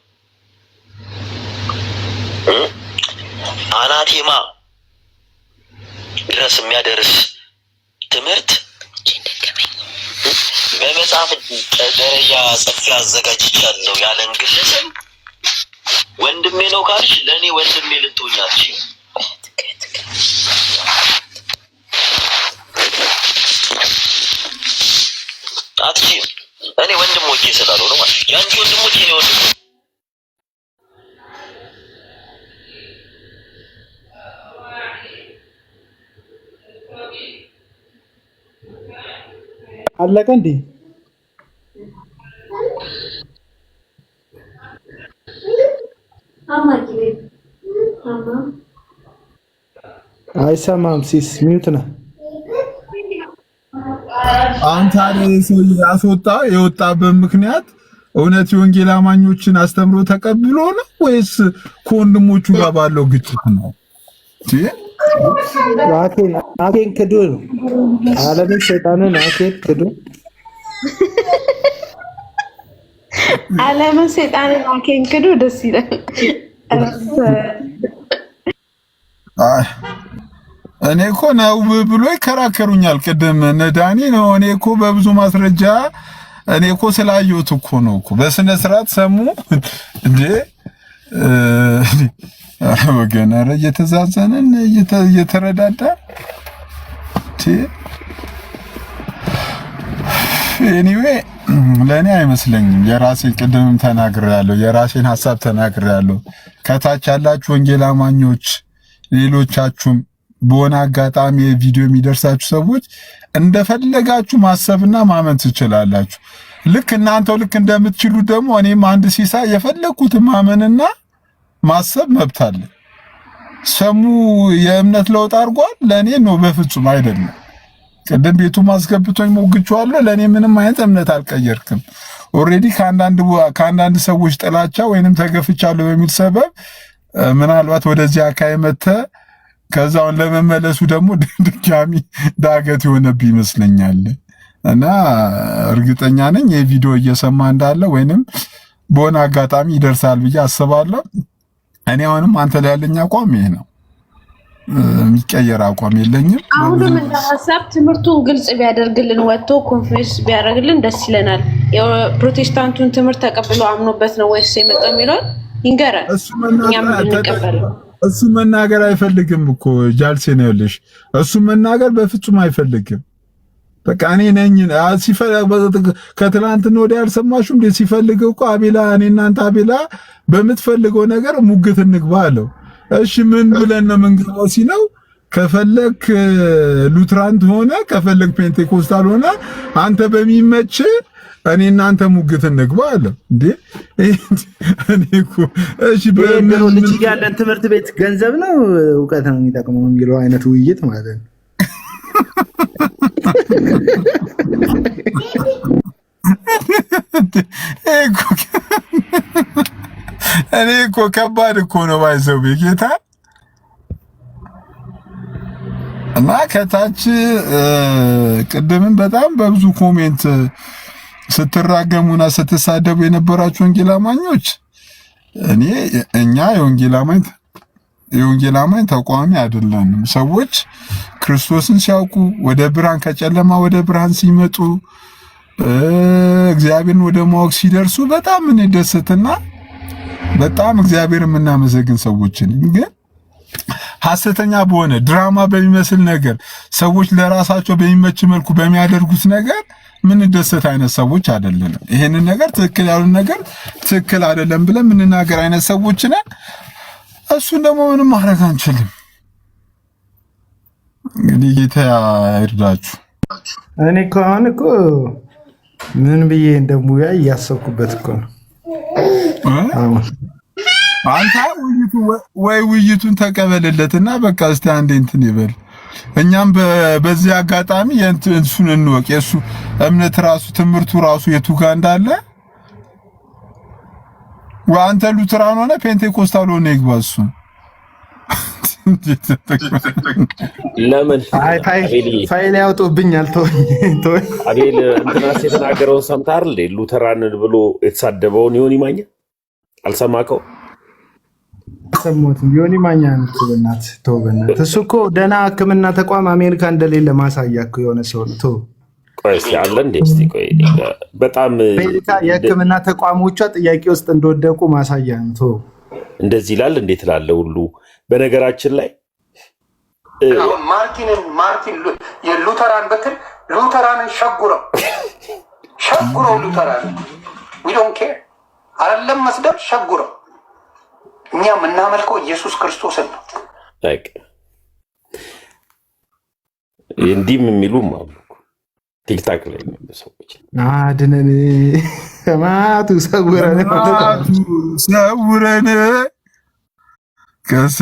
አናቴማ ድረስ የሚያደርስ ትምህርት በመጽሐፍ ደረጃ ጽፌ አዘጋጅቻለሁ ያለን ግለሰብ ወንድሜ ነው ካልሽ ለኔ ወንድሜ ልትሆኛለሽ። አትችይም። እኔ ወንድሞቼ ስላልሆነ ማለት ያንቺ ወንድሞቼ ነው ወንድም አለቀ እንዴ? አይሰማም። ሲስ ሚውት ነው። አንተ ሰው ያስወጣ የወጣበት ምክንያት እውነት የወንጌል አማኞችን አስተምሮ ተቀብሎ ነው ወይስ ከወንድሞቹ ጋር ባለው ግጭት ነው? አኬን ክዶ ነው። ዓለምን ሰይጣንን አኬን ክዶ ዓለምን ሰይጣንን አኬን ክዶ ደስ ይላል። እኔ እኮ ነው ብሎ ይከራከሩኛል። ቅድም ነዳኒ ነው። እኔ እኮ በብዙ ማስረጃ እኔ እኮ ስላየሁት እኮ ነው እኮ በስነ ስርዓት ሰሙ እንዴ ወገን ኧረ እየተዛዘንን እየተረዳዳ ኤኒዌይ ለእኔ አይመስለኝም። የራሴን ቅድምም ተናግሬያለሁ፣ የራሴን ሀሳብ ተናግሬያለሁ። ከታች ያላችሁ ወንጌል አማኞች ሌሎቻችሁም በሆነ አጋጣሚ የቪዲዮ የሚደርሳችሁ ሰዎች እንደፈለጋችሁ ማሰብና ማመን ትችላላችሁ። ልክ እናንተው ልክ እንደምትችሉት ደግሞ እኔም አንድ ሲሳይ የፈለኩትን ማመንና ማሰብ መብት አለ። ሰሙ የእምነት ለውጥ አድርጓል? ለእኔ ነው በፍጹም አይደለም። ቅድም ቤቱ ማስገብቶኝ ሞግቼዋለሁ። ለእኔ ምንም አይነት እምነት አልቀየርክም። ኦልሬዲ ከአንዳንድ ሰዎች ጥላቻ ወይንም ተገፍቻለሁ በሚል ሰበብ ምናልባት ወደዚህ አካባቢ መጥተህ ከዛውን ለመመለሱ ደግሞ ድጋሚ ዳገት የሆነብህ ይመስለኛል። እና እርግጠኛ ነኝ የቪዲዮ እየሰማ እንዳለ ወይንም በሆነ አጋጣሚ ይደርሳል ብዬ አስባለሁ። እኔ አሁንም አንተ ላይ ያለኝ አቋም ይሄ ነው። የሚቀየር አቋም የለኝም። አሁንም እንደ ሀሳብ ትምህርቱን ግልጽ ቢያደርግልን ወጥቶ ኮንፈረንስ ቢያደርግልን ደስ ይለናል። የፕሮቴስታንቱን ትምህርት ተቀብሎ አምኖበት ነው ወይስ የመጣው የሚለውን ይንገራል። እሱ መናገር አይፈልግም እኮ ጃልሴ ነው ያለሽ። እሱ መናገር በፍጹም አይፈልግም። በቃ እኔ ነኝ ከትላንት ወዲያ ያልሰማሽው እንዴ? ሲፈልግ እኮ አቤላ እኔ እናንተ አቤላ በምትፈልገው ነገር ሙግት እንግባ አለው። እሺ ምን ብለን ነው የምንገባው ሲለው ከፈለክ ሉትራን ሆነ ከፈለክ ፔንቴኮስታል ሆነ አንተ በሚመች እኔ እናንተ ሙግት እንግባ አለው። እንዴ እኔ እኮ እሺ ልጅ ያለን ትምህርት ቤት ገንዘብ ነው እውቀት ነው የሚጠቅመው የሚለው አይነት ውይይት ማለት ነው። እኔ እኮ ከባድ እኮ ነው ባይዘው ጌታ እና ከታች ቅድምን በጣም በብዙ ኮሜንት ስትራገሙና ስትሳደቡ የነበራችሁ ወንጌል አማኞች እኛ የወንጌል አማኝ ተቋሚ አይደለንም። ሰዎች ክርስቶስን ሲያውቁ ወደ ብርሃን ከጨለማ ወደ ብርሃን ሲመጡ እግዚአብሔርን ወደ ማወቅ ሲደርሱ በጣም እንደሰትና በጣም እግዚአብሔር የምናመሰግን ሰዎችን ግን ሐሰተኛ በሆነ ድራማ በሚመስል ነገር ሰዎች ለራሳቸው በሚመች መልኩ በሚያደርጉት ነገር ምን ደሰት አይነት ሰዎች አይደለንም። ይሄንን ነገር ትክክል ያሉን ነገር ትክክል አይደለም ብለን ምንናገር አይነት ሰዎች ነን። እሱን ደግሞ ምንም ማድረግ አንችልም። እንግዲህ ጌታ ይርዳችሁ። እኔ እኮ አሁን እኮ ምን ብዬ እንደሙያ እያሰብኩበት እኮ ነው። አንተ ውይይቱን ተቀበልለትና በቃ እስቲ አንዴ እንትን ይበል። እኛም በዚህ አጋጣሚ የእንትሱን እንወቅ። የሱ እምነት ራሱ ትምህርቱ ራሱ የቱ ጋር እንዳለ ወአንተ ሉትራን ሆነ ፔንቴኮስታል ሆነ ይግባሱ። ለምን ፋይል ያውጡብኛል? ተወኝ። አቤል እንትናስ የተናገረውን ሰምተሃል እንዴ? ሉተራን ብሎ የተሳደበውን ዮኒ ማኛ አልሰማከው? ሰሞቱን ዮኒ ማኛ እንትብናት ተወበናት። እሱ እኮ ደህና ሕክምና ተቋም አሜሪካ እንደሌለ ማሳያ እኮ የሆነ ሰው ነው። ተው ቆይ እስኪ አለ እንዴ? እስቲ ቆይ በጣም አሜሪካ የሕክምና ተቋሞቿ ጥያቄ ውስጥ እንደወደቁ ማሳያ ነው። ተው እንደዚህ ይላል እንዴት ላለ ሁሉ በነገራችን ላይ ማርቲን የሉተራን በትል ሉተራንን ሸጉረው ሉተራን ዊ ዶንት ኬር አይደለም መስደብ ሸጉረው። እኛ የምናመልከው ኢየሱስ ክርስቶስን ነው። እንዲህም የሚሉም አሉ ቲክታክ ላይ ነው ሰዎች አድነን ከማቱ ሰውረን ከስ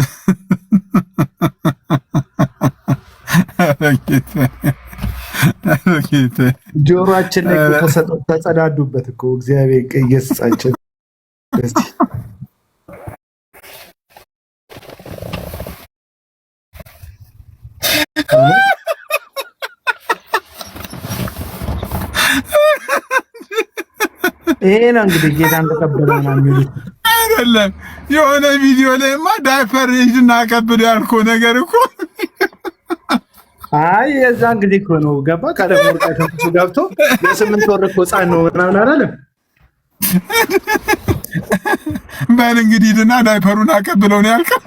ጆሮአችን ላይ ተጸዳዱበት እኮ እግዚአብሔር ይገስጻቸው። ይሄ ነው እንግዲህ ጌታን ተቀበለና የሚሉት አይደለም። የሆነ ቪዲዮ ላይማ ዳይፐር ይዝና ቀብሎ ያልከው ነገር እኮ አይ የዛን ጊዜ እኮ ነው ገባ ካለፈው ከሱ ገብቶ የ8 ወር እኮ ሕፃን ነው ምናምን አይደለም። በል እንግዲህ ድና ዳይፐሩን አቀብለው ነው ያልከው።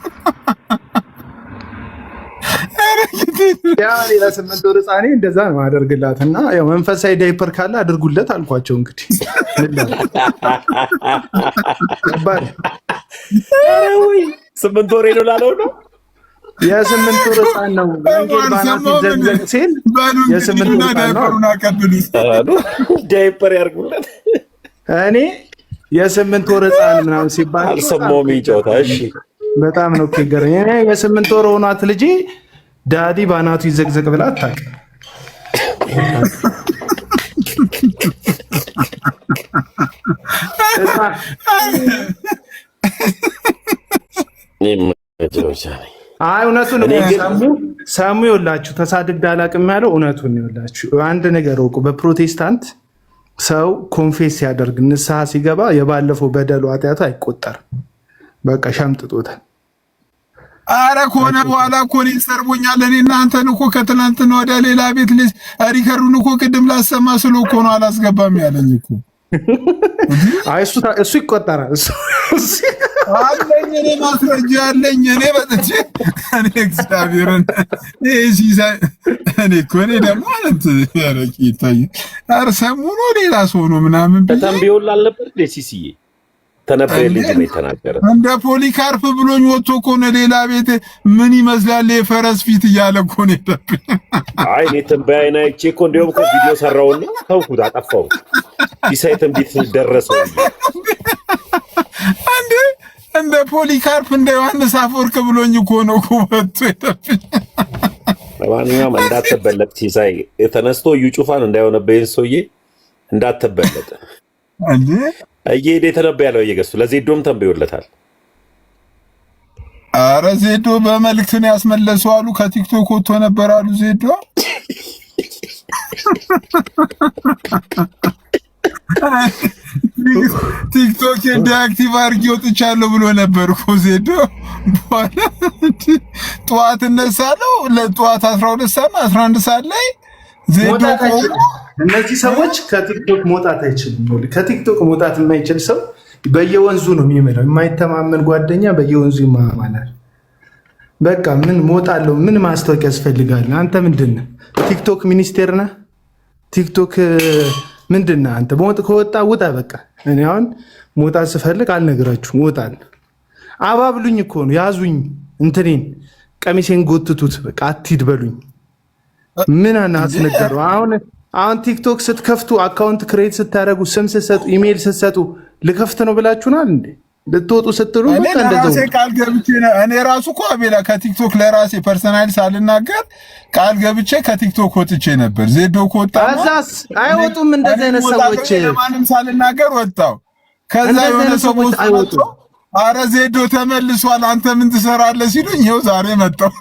ያኔ ለ8 ወር ህፃኔ እንደዛ ነው አደርግላትና ያው መንፈሳዊ ዳይፐር ካለ አድርጉለት አልኳቸው። እንግዲህ ከባድ 8 ወር ነው ላለው ነው የ8 ወር ህፃን ነው። ወንጌል ባናት ይዘግዘግ ሲል የ8 ወር ዳይፐሩን አቀብሉት ዳይፐር ያርጉለት። እኔ የ8 ወር ህፃን ምናምን ሲባል አልሰማሁም ይጮታ። እሺ በጣም ነው ከገረኝ። እኔ የ8 ወር ሆኗት ልጄ ዳዲ ባናቱ ይዘግዘግ ብላ አታውቅም። አይ እውነቱን ሰሙ ይኸውላችሁ፣ ተሳድግ አላውቅም ያለው እውነቱን ይኸውላችሁ። አንድ ነገር ወቁ፣ በፕሮቴስታንት ሰው ኮንፌስ ሲያደርግ ንስሐ ሲገባ የባለፈው በደሉ ኃጢአቱ አይቆጠርም። በቃ ሸምጥጦታል። አረ ከሆነ በኋላ እኮ እኔን ሰርቦኛል። እኔ እናንተን እኮ ከትናንትና ወደ ሌላ ቤት ሪከርዱን እኮ ቅድም ላሰማ ስለ እኮ ነው አላስገባም ያለኝ እኮ። አይ እሱ ይቆጠራል። አለኝ እኔ ማስረጃ አለኝ። እኔ በጥቼ እኔ እግዚአብሔርን እኔ እኮ እኔ ደግሞ ማለት ያረቂ ይታይ አረ ሰሙኑ ሌላ ሰው ነው ምናምን ተንቢዮል አልነበር ሲሲዬ ተነበየ ልጅ ነው የተናገረ። እንደ ፖሊካርፕ ብሎኝ ወጥቶ እኮ ነው ሌላ ቤት ምን ይመስላል የፈረስ ፊት እያለ እኮ ነው የጠብኝ። አይ እኔ ተንበያና እቺ እኮ እንደውም እኮ ቪዲዮ ሰራውና ተውኩት፣ አጠፋው። ሲሳይተን ቢት ደረሰው እንደ ፖሊካርፕ እንደ ዮሐንስ አፈወርቅ ብሎኝ እኮ ነው እኮ ወጥቶ የጠብኝ። ለማንኛውም እንዳትበለጥ ሲሳይ ተነስቶ እዩ ጩፋን እንዳይሆነብኝ ሰውዬ እንዳትበለጥ እንዴ እየሄደ የተነበየ ያለው እየገሱ ለዜዶም ተንበዮለታል። አረ ዜዶ በመልእክት ነው ያስመለሰው አሉ። ከቲክቶክ ወጥቶ ነበር አሉ ዜዶ። ቲክቶክ ዲአክቲቭ አድርጌ ወጥቻለሁ ብሎ ነበር እኮ ዜዶ። በኋላ ጠዋት እነሳለሁ ለጠዋት 12 ሰዓት 11 ሰዓት ላይ ዜዶ እነዚህ ሰዎች ከቲክቶክ መውጣት አይችልም። ከቲክቶክ መውጣት የማይችል ሰው በየወንዙ ነው የሚመራው። የማይተማመን ጓደኛ በየወንዙ ይማማላል። በቃ ምን ሞጣለው? ምን ማስታወቂያ ያስፈልጋል? አንተ ምንድነህ? ቲክቶክ ሚኒስቴር ነህ? ቲክቶክ ምንድነህ አንተ? ከወጣ ውጣ በቃ። እኔ አሁን መውጣት ስፈልግ አልነግራችሁም። ወጣን አባብሉኝ እኮ ነው ያዙኝ፣ እንትኔን ቀሚሴን ጎትቱት። በቃ አትሂድ በሉኝ። ምን አናስነገሩ? አሁን ቲክቶክ ስትከፍቱ አካውንት ክሬት ስታደርጉ ስም ስትሰጡ ኢሜይል ስትሰጡ ልከፍት ነው ብላችሁናል እንዴ? ልትወጡ ስትሉ በቃ እንደዛው ቃል ገብቼ እኔ ራሱ እኮ አቤላ ከቲክቶክ ለራሴ ፐርሰናሊ ሳልናገር ቃል ገብቼ ከቲክቶክ ወጥቼ ነበር። ዜዶ ከወጣ አዛስ አይወጡም እንደዚህ አይነት ሰዎች። ማንም ሳልናገር ወጣው። ከዛ የሆነ ሰዎች አይወጡም። አረ ዜዶ ተመልሷል አንተ ምን ትሰራለህ ሲሉኝ ይኸው ዛሬ መጣሁ።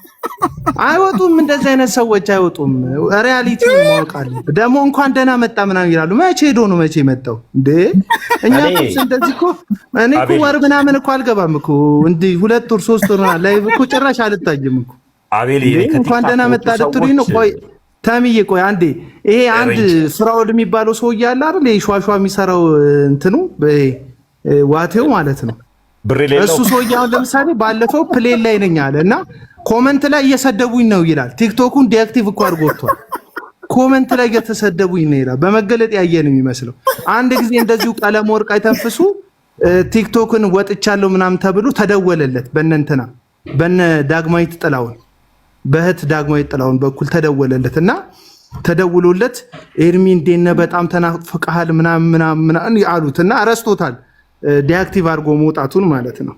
አይወጡም እንደዚህ አይነት ሰዎች አይወጡም። ሪያሊቲውን ማወቅ አለብህ። ደግሞ እንኳን ደህና መጣ ምናምን ይላሉ። መቼ ሄዶ ነው መቼ መጣው እንዴ? እኛ እንደዚህ እኮ እኔ እኮ ወር ምናምን እኮ አልገባም እኮ እንዲህ 2 ወር 3 ወር ላይቭ እኮ ጭራሽ አልታየም እኮ። አቤል እንኳን ደህና መጣ ልትሉኝ ነው? ቆይ ታሚዬ ቆይ አንዴ። ይሄ አንድ ፍራውድ የሚባለው ሰውዬ አለ አይደል? ሿሿ የሚሰራው እንትኑ ዋቴው ማለት ነው። እሱ ሰውዬ አሁን ለምሳሌ ባለፈው ፕሌን ላይ ነኝ አለ እና ኮመንት ላይ እየሰደቡኝ ነው ይላል። ቲክቶኩን ዲአክቲቭ እኮ አድርጎቷል። ኮመንት ላይ እየተሰደቡኝ ነው ይላል። በመገለጥ ያየ ነው የሚመስለው። አንድ ጊዜ እንደዚሁ ቀለም ወርቅ አይተንፍሱ ቲክቶክን ወጥቻለሁ ምናምን ተብሎ ተደወለለት በእነንትና በነ ዳግማዊት ጥላውን በእህት ዳግማዊት ጥላውን በኩል ተደወለለት እና ተደውሎለት ኤርሚ እንዴት ነህ በጣም ተናፍቀሃል ምናምን አሉት እና ረስቶታል ዲአክቲቭ አድርጎ መውጣቱን ማለት ነው።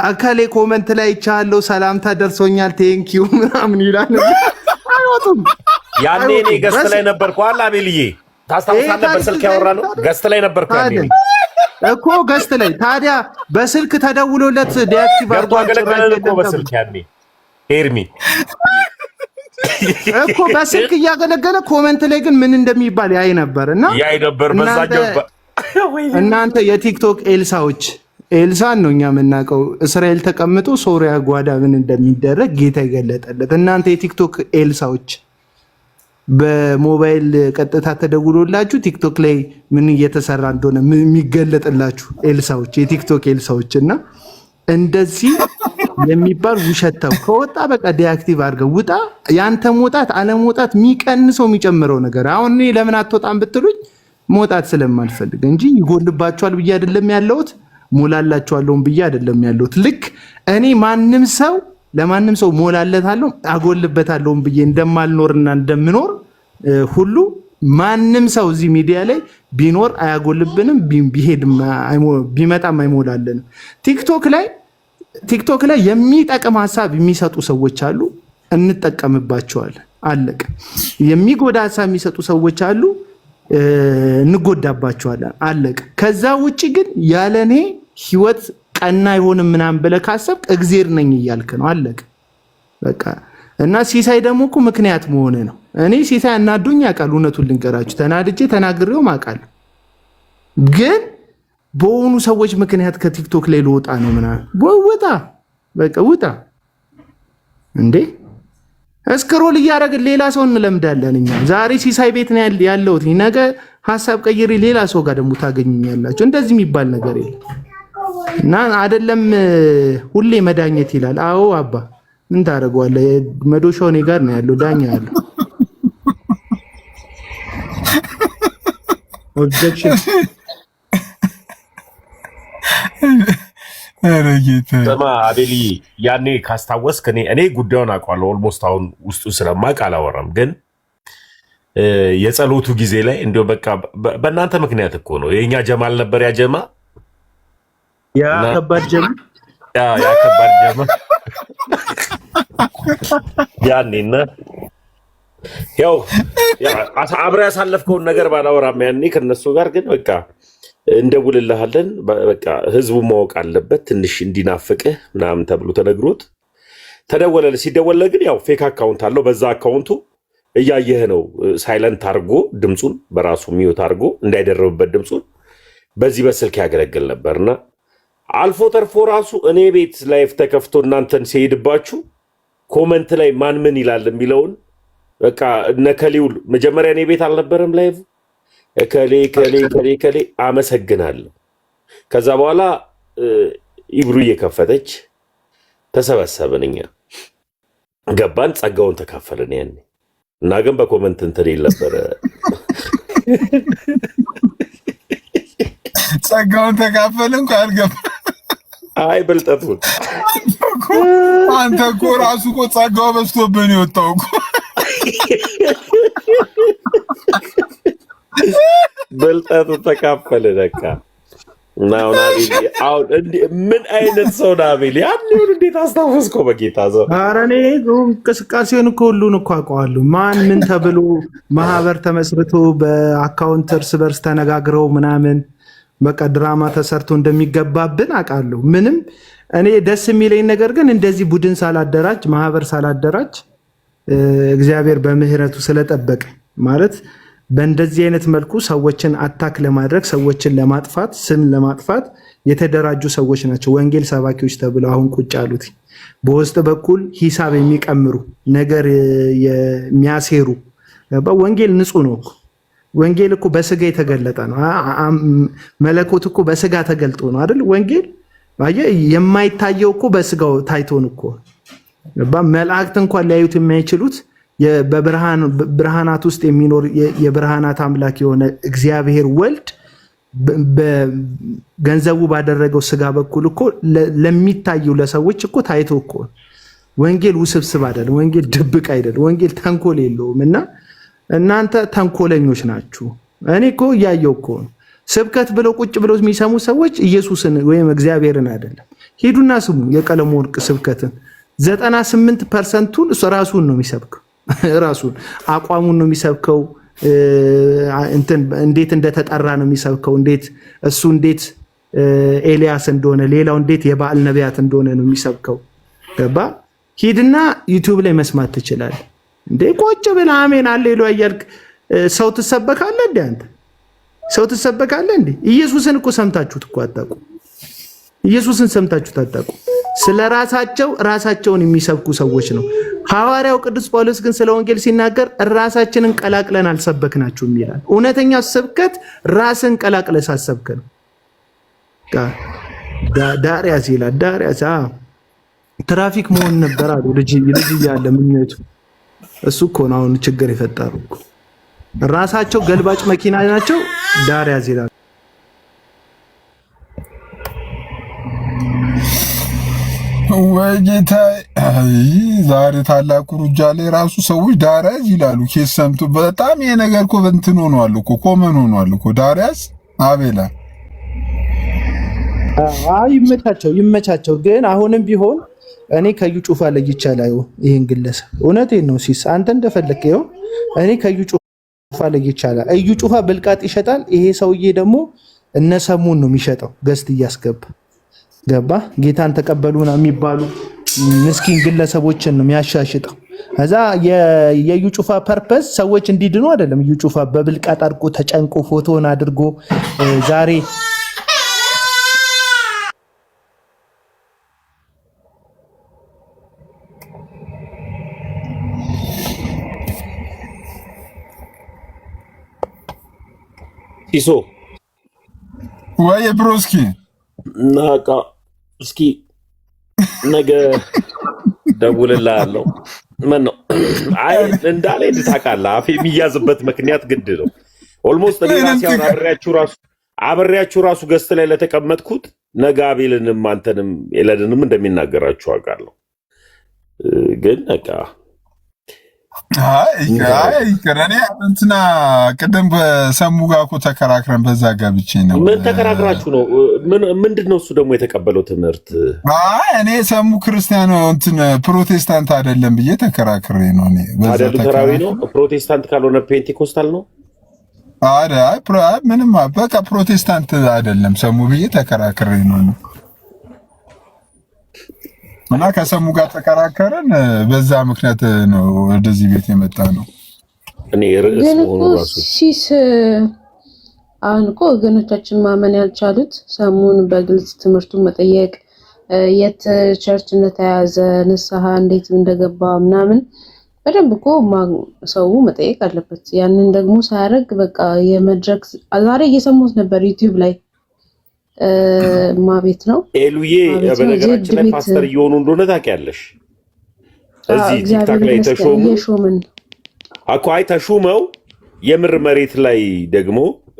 አካሌ ኮመንት ላይ ይቻለው ሰላምታ ደርሶኛል ቴንኪው ምናምን ይላል። አይወጡም። ያኔ እኔ ገስት ላይ ነበርኩ አለ አቤልዬ፣ ታስታውሳለህ? በስልክ ያወራነው ገስት ላይ ነበርኩ ያኔ እኮ ገስት ላይ። ታዲያ በስልክ ተደውሎለት ዲአክቲቭ አድርጎ አገለገለ እኮ በስልክ ያኔ ኤርሚ እኮ በስልክ እያገለገለ ኮመንት ላይ ግን ምን እንደሚባል ያይ ነበርና ያይ ነበር በዛኛው እናንተ የቲክቶክ ኤልሳዎች ኤልሳን ነው እኛ የምናውቀው። እስራኤል ተቀምጦ ሶሪያ ጓዳ ምን እንደሚደረግ ጌታ ይገለጠለት። እናንተ የቲክቶክ ኤልሳዎች በሞባይል ቀጥታ ተደውሎላችሁ ቲክቶክ ላይ ምን እየተሰራ እንደሆነ የሚገለጥላችሁ ኤልሳዎች፣ የቲክቶክ ኤልሳዎች እና እንደዚህ የሚባል ውሸታው ከወጣ በቃ ዲአክቲቭ አድርገው ውጣ። ያንተ መውጣት አለመውጣት የሚቀንሰው የሚጨምረው ነገር አሁን እኔ ለምን አትወጣም ብትሉኝ መውጣት ስለማልፈልግ እንጂ ይጎልባቸዋል ብዬ አይደለም ያለሁት፣ ሞላላቸዋለሁም ብዬ አይደለም ያለሁት። ልክ እኔ ለማንም ሰው ሞላለታለሁ አጎልበታለሁም ብዬ እንደማልኖርና እንደምኖር ሁሉ ማንም ሰው እዚህ ሚዲያ ላይ ቢኖር አያጎልብንም፣ ቢመጣም አይሞላለንም። ቲክቶክ ላይ የሚጠቅም ሀሳብ የሚሰጡ ሰዎች አሉ፣ እንጠቀምባቸዋለን። አለቀ። የሚጎዳ ሀሳብ የሚሰጡ ሰዎች አሉ፣ እንጎዳባቸዋለን። አለቀ። ከዛ ውጪ ግን ያለኔ ህይወት ቀና አይሆንም ምናምን ብለህ ካሰብክ እግዜር ነኝ እያልክ ነው። አለቀ በቃ። እና ሲሳይ ደግሞ እኮ ምክንያት መሆነ ነው። እኔ ሲሳይ አናዱኝ ያውቃል። እውነቱን ልንገራችሁ ተናድጄ ተናግሬው አውቃለሁ። ግን በሆኑ ሰዎች ምክንያት ከቲክቶክ ላይ ልወጣ ነው ምናምን ወጣ በቃ ውጣ እንዴ። እስክሮል እያደረግን ሌላ ሰው እንለምዳለን እኛ። ዛሬ ሲሳይ ቤት ነው ያለሁት፣ ነገ ሀሳብ ቀይሬ ሌላ ሰው ጋር ደግሞ ታገኙኛላችሁ። እንደዚህ የሚባል ነገር የለም። እና አይደለም ሁሌ መዳኘት ይላል። አዎ አባ ምን ታደርገዋለህ? መዶሻው እኔ ጋር ነው ያለው፣ ዳኛ ያለው። ኦብጀክሽን ስማ አቤሊ፣ ያኔ ካስታወስክ እኔ ጉዳዩን አውቀዋለሁ። ኦልሞስት አሁን ውስጡ ስለማቅ አላወራም። ግን የጸሎቱ ጊዜ ላይ እንዲያው በቃ በእናንተ ምክንያት እኮ ነው። የኛ ጀማል ነበር ያ ጀማ ያ ከባድ ጀማ ያኔና ያው አብረህ ያሳለፍከውን ነገር ባላወራም ያኔ ከነሱ ጋር ግን በቃ እንደውልልሃለን። በቃ ህዝቡ ማወቅ አለበት ትንሽ እንዲናፍቅህ ምናምን ተብሎ ተነግሮት ተደወለልህ። ሲደወለልህ ግን ያው ፌክ አካውንት አለው። በዛ አካውንቱ እያየህ ነው ሳይለንት አድርጎ ድምፁን በራሱ ሚዩት አድርጎ እንዳይደረብበት ድምፁን በዚህ በስልክ ያገለግል ነበርና አልፎ ተርፎ ራሱ እኔ ቤት ላይፍ ተከፍቶ እናንተን ሲሄድባችሁ ኮመንት ላይ ማን ምን ይላል የሚለውን በቃ ነከሊውል መጀመሪያ እኔ ቤት አልነበረም ላይፍ ከሌ አመሰግናለሁ። ከዛ በኋላ ኢብሩ እየከፈተች ተሰበሰብን፣ እኛ ገባን፣ ጸጋውን ተካፈልን ያኔ እና ግን በኮመንት እንትን ይል ነበረ። ጸጋውን ተካፈልን እንኳን አልገባ። አይ ብልጠቱን አንተ እኮ ራሱ እኮ ጸጋው በዝቶብን የወጣው እኮ ብልጠቱ ተካፈለ በቃ። እና አሁን ምን አይነት ሰው ነው አቤል? ያኔውን እንዴት አስታወስከው? በጌታ ሰው ኧረ እኔ እንቅስቃሴውን እኮ ሁሉን እኮ አውቀዋለሁ። ማን ምን ተብሎ ማህበር ተመስርቶ በአካውንት እርስ በርስ ተነጋግረው ምናምን በቃ ድራማ ተሰርቶ እንደሚገባብን አውቃለሁ። ምንም እኔ ደስ የሚለኝ ነገር ግን እንደዚህ ቡድን ሳላደራጅ ማህበር ሳላደራጅ እግዚአብሔር በምህረቱ ስለጠበቀ ማለት በእንደዚህ አይነት መልኩ ሰዎችን አታክ ለማድረግ ሰዎችን ለማጥፋት ስም ለማጥፋት የተደራጁ ሰዎች ናቸው ወንጌል ሰባኪዎች ተብለው አሁን ቁጭ ያሉት። በውስጥ በኩል ሂሳብ የሚቀምሩ ነገር የሚያሴሩ። ወንጌል ንጹህ ነው እኮ። ወንጌል እኮ በስጋ የተገለጠ ነው። መለኮት እኮ በስጋ ተገልጦ ነው አይደል? ወንጌል የማይታየው እኮ በስጋው ታይቶን እኮ መላእክት እንኳን ሊያዩት የማይችሉት በብርሃናት ውስጥ የሚኖር የብርሃናት አምላክ የሆነ እግዚአብሔር ወልድ ገንዘቡ ባደረገው ስጋ በኩል እኮ ለሚታየው ለሰዎች እኮ ታይቶ እኮ። ወንጌል ውስብስብ አይደለም። ወንጌል ድብቅ አይደለም። ወንጌል ተንኮል የለውም። እና እናንተ ተንኮለኞች ናችሁ። እኔ እኮ እያየው እኮ ስብከት ብለው ቁጭ ብለው የሚሰሙ ሰዎች ኢየሱስን ወይም እግዚአብሔርን አይደለም። ሂዱና ስሙ የቀለም ወርቅ ስብከትን 98%ቱን እሱ ራሱን ነው የሚሰብከው። ራሱን አቋሙን ነው የሚሰብከው። እንዴት እንደተጠራ ነው የሚሰብከው። እንዴት ኤልያስ እንደሆነ፣ ሌላው እንዴት የበዓል ነቢያት እንደሆነ ነው የሚሰብከው። ገባ? ሂድና ዩቲዩብ ላይ መስማት ትችላለህ። እንዴ ቁጭ ብለህ አሜን አሌሉያ እያልክ ሰው ትሰበካለህ እንዴ? አንተ ሰው ትሰበካለህ እንዴ? ኢየሱስን እኮ ሰምታችሁት እኮ አታውቁ። ኢየሱስን ሰምታችሁት አታውቁ። ስለ ራሳቸውን የሚሰብኩ ሰዎች ነው። ሐዋርያው ቅዱስ ጳውሎስ ግን ስለ ወንጌል ሲናገር ራሳችንን ቀላቅለን አልሰበክናችሁም ይላል። እውነተኛ ስብከት ራስን ቀላቅለህ ሳሰብክ ነው። ዳሪያስ ይላል። ዳሪያስ ትራፊክ መሆን ነበር አሉ ልጅ እያለ ምኞቱ። እሱ እኮ ነው አሁን ችግር የፈጠሩ እኮ ራሳቸው ገልባጭ መኪና ናቸው። ዳሪያስ ይላል። ወይ ጌታ! ዛሬ ታላቁ ሩጃ ላይ ራሱ ሰዎች ዳሪያስ ይላሉ። ኬስ ሰምቶ በጣም ይሄ ነገር እኮ እንትን ሆኗል እኮ ኮመን ሆኗል እኮ ዳሪያስ አቤላ። ይመቻቸው። ግን አሁንም ቢሆን እኔ ከዩ ጩፋ ለይቻላል ይሄን ግለሰብ እውነቴን ነው ሲስ አንተ እንደፈለከው እኔ ከዩ ጩፋ ለይቻላል። እዩ ጩፋ ብልቃጥ ይሸጣል። ይሄ ሰውዬ ደግሞ እነሰሙን ነው የሚሸጠው ገስት እያስገባ ገባ ጌታን ተቀበሉና የሚባሉ ምስኪን ግለሰቦችን ነው የሚያሻሽጠው። እዛ የዩ ጩፋ ፐርፐስ ሰዎች እንዲድኑ አይደለም። እዩ ጩፋ በብልቃጥ አድርጎ ተጨንቆ ፎቶን አድርጎ ዛሬ ኢሶ ወይ ብሮስኪ ናቃ እስኪ ነገ ደውልልሃለሁ። ምን ነው አይ እንዳለ ታውቃለህ፣ አፌ የሚያዝበት ምክንያት ግድ ነው። ኦልሞስት እኔ አብሬያችሁ ራሱ ገስት ላይ ለተቀመጥኩት ነገ አቤልንም አንተንም ኤለንንም እንደሚናገራችሁ አውቃለሁ። ግን በቃ አይ ከረኔ እንትና ቅድም በሰሙ ጋር እኮ ተከራክረን በዛ ገብቼ ነው። ምን ተከራክራችሁ ነው? ምንድነው እሱ ደግሞ የተቀበለው ትምህርት? እኔ ሰሙ ክርስቲያኖ እንትን ፕሮቴስታንት አይደለም ብዬ ተከራክሬ ነው። እኔ በዛ ተከራዊ ነው። ፕሮቴስታንት ካልሆነ ፔንቴኮስታል ነው። አይ ምንም በቃ ፕሮቴስታንት አይደለም ሰሙ ብዬ ተከራክሬ ነው። እና ከሰሙ ጋር ተከራከረን። በዛ ምክንያት ነው ወደዚህ ቤት የመጣ ነው። እኔ ርዕስ ሆኖ ራሱ ሲስ አሁን እኮ ወገኖቻችን ማመን ያልቻሉት ሰሙን በግልጽ ትምህርቱን መጠየቅ የት ቸርች እንደተያዘ ንስሐ እንዴት እንደገባ ምናምን በደንብ እኮ ሰው መጠየቅ አለበት። ያንን ደግሞ ሳያደርግ በቃ የመድረክ ዛሬ እየሰሙት ነበር ዩቲዩብ ላይ ማቤት ነው ኤሉዬ በነገራችን ላይ ፓስተር እየሆኑ እንደሆነ ታውቂያለሽ። እዚህ ቲክታክ ላይ ተሾመው የምር መሬት ላይ ደግሞ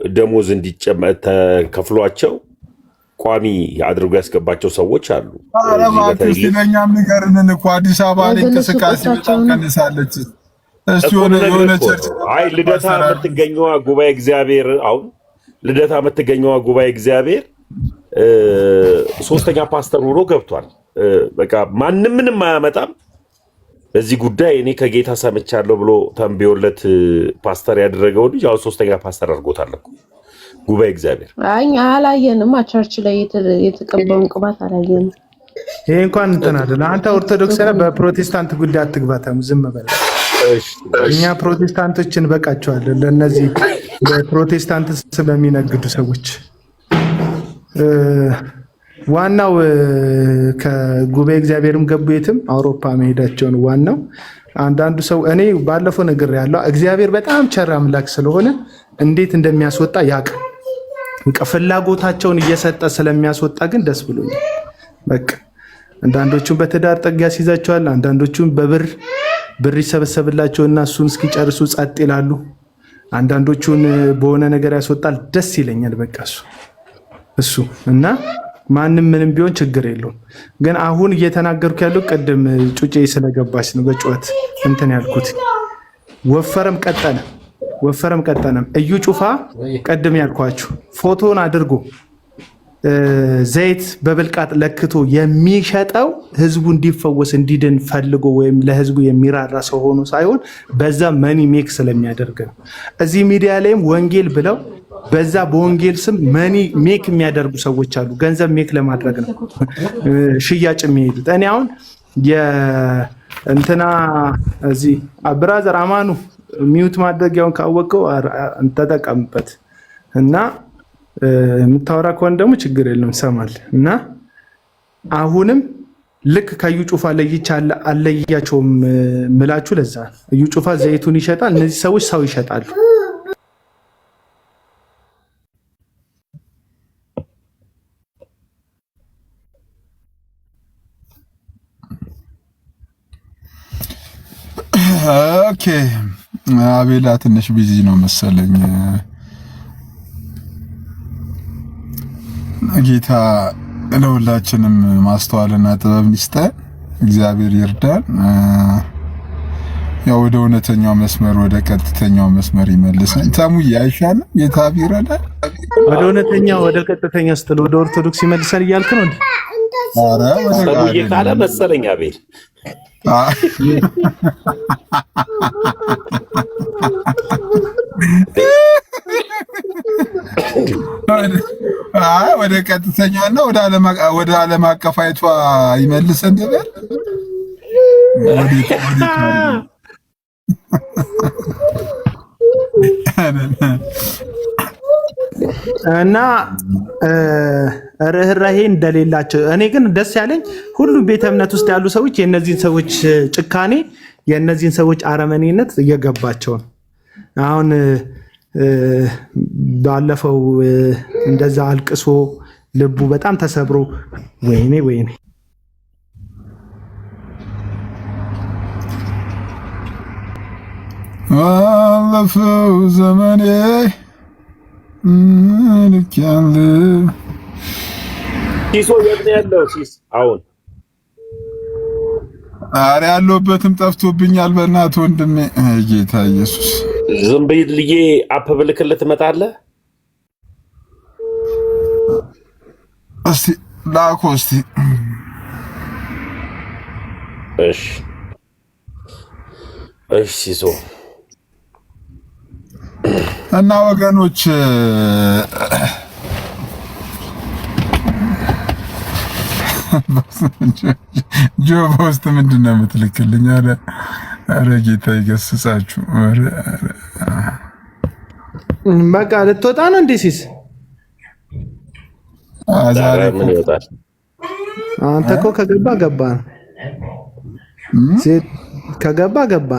ደሞዝ እንዲጨመር ተከፍሏቸው ቋሚ አድርጎ ያስገባቸው ሰዎች አሉ። ስለኛም ንገርንን እኮ አዲስ አበባ ላይ እንቅስቃሴ በጣም ቀንሳለች። እስቲ የሆነ ቸርች ልደታ የምትገኘዋ ጉባኤ እግዚአብሔር አሁን ልደታ የምትገኘዋ ጉባኤ እግዚአብሔር ሶስተኛ ፓስተር ሆኖ ገብቷል። በቃ ማንም ምንም አያመጣም በዚህ ጉዳይ። እኔ ከጌታ ሰምቻለሁ ብሎ ተንብዮለት ፓስተር ያደረገው ልጅ አሁን ሶስተኛ ፓስተር አድርጎታል እኮ ጉባኤ እግዚአብሔር። አይ አላየንም፣ ቸርች ላይ የተቀባውን ቅባት አላየንም። ይሄ እንኳን እንትን አይደለ። አንተ ኦርቶዶክስ ነህ፣ በፕሮቴስታንት ጉዳይ አትግባታም፣ ዝም በል። እኛ ፕሮቴስታንቶችን በቃቸዋለን ለነዚህ በፕሮቴስታንት ስለሚነግዱ ሰዎች። ዋናው ከጉባኤ እግዚአብሔርም ገቡ የትም አውሮፓ መሄዳቸውን ዋናው። አንዳንዱ ሰው እኔ ባለፈው ነገር ያለው እግዚአብሔር በጣም ቸር አምላክ ስለሆነ እንዴት እንደሚያስወጣ ያውቃል። በቃ ፍላጎታቸውን እየሰጠ ስለሚያስወጣ ግን ደስ ብሎኛል። በቃ አንዳንዶቹን በትዳር ጠግ ያስይዛቸዋል፣ አንዳንዶቹን ብር ይሰበሰብላቸውና እሱን እስኪጨርሱ ጸጥ ይላሉ። አንዳንዶቹን በሆነ ነገር ያስወጣል። ደስ ይለኛል። በቃ እሱ እና ማንም ምንም ቢሆን ችግር የለውም። ግን አሁን እየተናገርኩ ያለው ቅድም ጩጬ ስለገባች ነው በጩኸት እንትን ያልኩት። ወፈረም ቀጠነም እዩ ጩፋ ቅድም ያልኳችሁ ፎቶን አድርጎ ዘይት በብልቃጥ ለክቶ የሚሸጠው ህዝቡ እንዲፈወስ እንዲድን ፈልጎ ወይም ለህዝቡ የሚራራ ሰው ሆኖ ሳይሆን በዛ መኒ ሜክ ስለሚያደርግ ነው። እዚህ ሚዲያ ላይም ወንጌል ብለው በዛ በወንጌል ስም መኒ ሜክ የሚያደርጉ ሰዎች አሉ። ገንዘብ ሜክ ለማድረግ ነው ሽያጭ የሚሄዱት። እኔ አሁን እንትና እዚህ ብራዘር አማኑ ሚውት ማድረጊያውን ካወቀው ተጠቀምበት እና የምታወራ ከሆነ ደግሞ ችግር የለም ሰማል። እና አሁንም ልክ ከዩ ጩፋ ለይቻ አለያቸውም ምላችሁ ለዛ እዩ ጩፋ ዘይቱን ይሸጣል፣ እነዚህ ሰዎች ሰው ይሸጣሉ። ኦኬ አቤላ ትንሽ ቢዚ ነው መሰለኝ። ጌታ ለሁላችንም ማስተዋልና ጥበብ ይስጠን። እግዚአብሔር ይርዳን። ያው ወደ እውነተኛው መስመር ወደ ቀጥተኛው መስመር ይመልሰን። ታሙዬ አይሻልም? ጌታ ቢረዳን ወደ እውነተኛው ወደ ቀጥተኛ ስትል ወደ ኦርቶዶክስ ይመልሰን እያልክ ነው እንዴ? ኧረ ሰሙዬ ካለ መሰለኝ አቤል ወደ ቀጥተኛና ወደ ዓለም አቀፋይቷ ይመልሰን ነበር። እና ርህራሄ እንደሌላቸው እኔ ግን ደስ ያለኝ ሁሉም ቤተ እምነት ውስጥ ያሉ ሰዎች የእነዚህን ሰዎች ጭካኔ የእነዚህን ሰዎች አረመኔነት እየገባቸው ነው። አሁን ባለፈው እንደዛ አልቅሶ ልቡ በጣም ተሰብሮ ወይኔ አለፈው ዘመኔ ልክያለ ሲሶ የት ነው ያለው? ሲስ አሁን ኧረ ያለሁበትም ጠፍቶብኛል። በእናትህ ወንድሜ ጌታ ኢየሱስ ዝም ብዬ አፕ ብልክልህ ትመጣለህ? እስቲ ላኮ እስቲ እሺ ሲሶ እና ወገኖች ጆ በውስጥ ምንድን ነው የምትልክልኝ? ኧረ ጌታ ይገስጻችሁ። በቃ ልትወጣ ነው እንዴ ሲስ? ዛሬ ምን ይወጣል? አንተ እኮ ከገባ ገባ።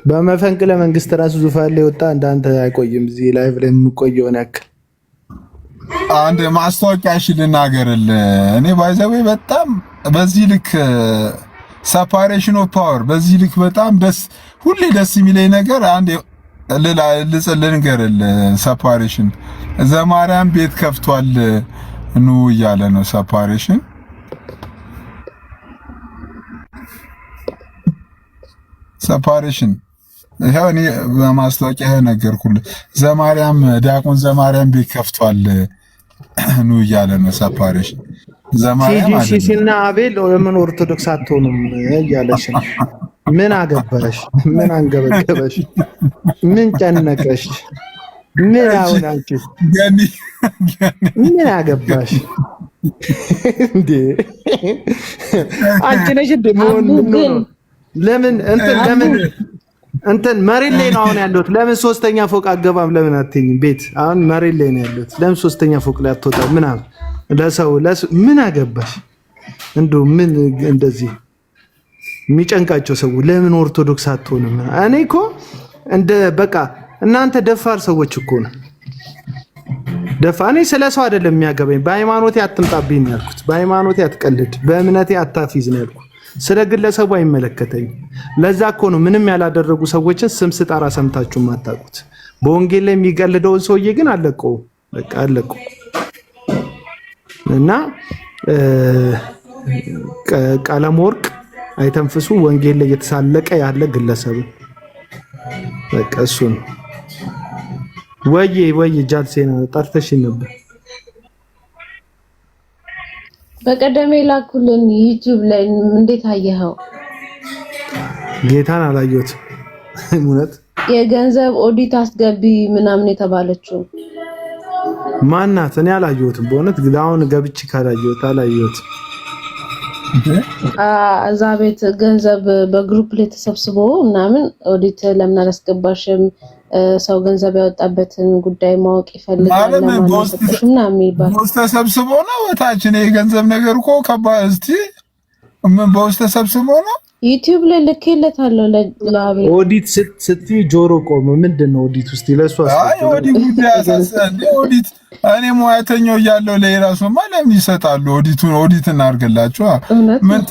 በመፈንቅለ መንግስት ራሱ ዙፋን ላይ ወጣ። እንዳንተ አይቆይም። እዚህ ላይቭ ላይ የምቆየውን ያክል አንድ ማስታወቂያ ልናገርልህ። እኔ ባይዘዌ በጣም በዚህ ልክ ሰፓሬሽን ኦፍ ፓወር በዚህ ልክ በጣም ሁሌ ደስ የሚለኝ ነገር አንድ ልንገርልህ። ሰፓሬሽን ዘማርያም ቤት ከፍቷል ኑ እያለ ነው። ሰፓሬሽን ይሄው እኔ በማስታወቂያ ነገርኩልህ። ዘማርያም ዲያቆን ዘማርያም ቤት ከፍቷል ኑ እያለ ነው። ሰፓሬሽን ዘማርያም ሲሲና አቤል ለምን ኦርቶዶክስ አትሆኑም እያለሽ ነው። ምን አገባሽ? ምን አንገበገበሽ? ምን ጨነቀሽ? ምን አሁን አንቺ ምን አገባሽ እንዴ? አንቺ ነሽ እንደ ለምን እንትን መሬት ላይ ነው አሁን ያለሁት። ለምን ሶስተኛ ፎቅ አገባም? ለምን አትይኝም? ቤት አሁን መሬት ላይ ነው ያለሁት። ለምን ሶስተኛ ፎቅ ላይ አትወጣም? ምናምን ለሰው ምን አገባሽ? እንደው ምን እንደዚህ የሚጨንቃቸው ሰው ለምን ኦርቶዶክስ አትሆንም? እኔ እኮ እንደ በቃ እናንተ ደፋር ሰዎች እኮ ነው። እኔ ስለ ሰው አይደለም የሚያገባኝ። በሃይማኖቴ አትምጣብኝ ያልኩት፣ በሃይማኖቴ አትቀልድ፣ በእምነቴ አታፊዝ ነው ያልኩት። ስለ ግለሰቡ አይመለከተኝም። ለዛ እኮ ነው ምንም ያላደረጉ ሰዎችን ስም ስጠራ ሰምታችሁ ማታውቁት። በወንጌል ላይ የሚቀልደውን ሰውዬ ግን አለቀው፣ በቃ አለቀው። እና ቀለም ወርቅ አይተንፍሱ ወንጌል ላይ እየተሳለቀ ያለ ግለሰብ በቃ እሱ ነው። ወይ ጃልሴና ጠርተሽኝ ነበር። በቀደም ላኩልን ዩቲዩብ ላይ እንዴት አየኸው? ጌታን አላየሁትም። እውነት የገንዘብ ኦዲት አስገቢ ምናምን የተባለችው ማናት? እኔ አላየሁትም በእውነት አሁን ገብቼ ካላየሁት አላየሁትም። እዛ ቤት ገንዘብ በግሩፕ ላይ ተሰብስቦ ምናምን ኦዲት ለምን አላስገባሽም? ሰው ገንዘብ ያወጣበትን ጉዳይ ማወቅ ይፈልጋል ምናምን ይባላል። በውስጥ ተሰብስቦ ነው ወታችን የገንዘብ ነገር እኮ ከባድ። እስቲ ምን በውስጥ ተሰብስቦ ነው? ዩቲዩብ ላይ ልኬለታለሁ ለአቤል። ኦዲት ስትይ ጆሮ ቆመ። ምንድነው ኦዲት ውስጥ ለሷ ኦዲት ጉዳይ ያሳሰን ኦዲት እኔ ሙያተኛው እያለሁ ለራሱማ ለምን ይሰጣሉ? ኦዲት እናርግላችሁ። ምን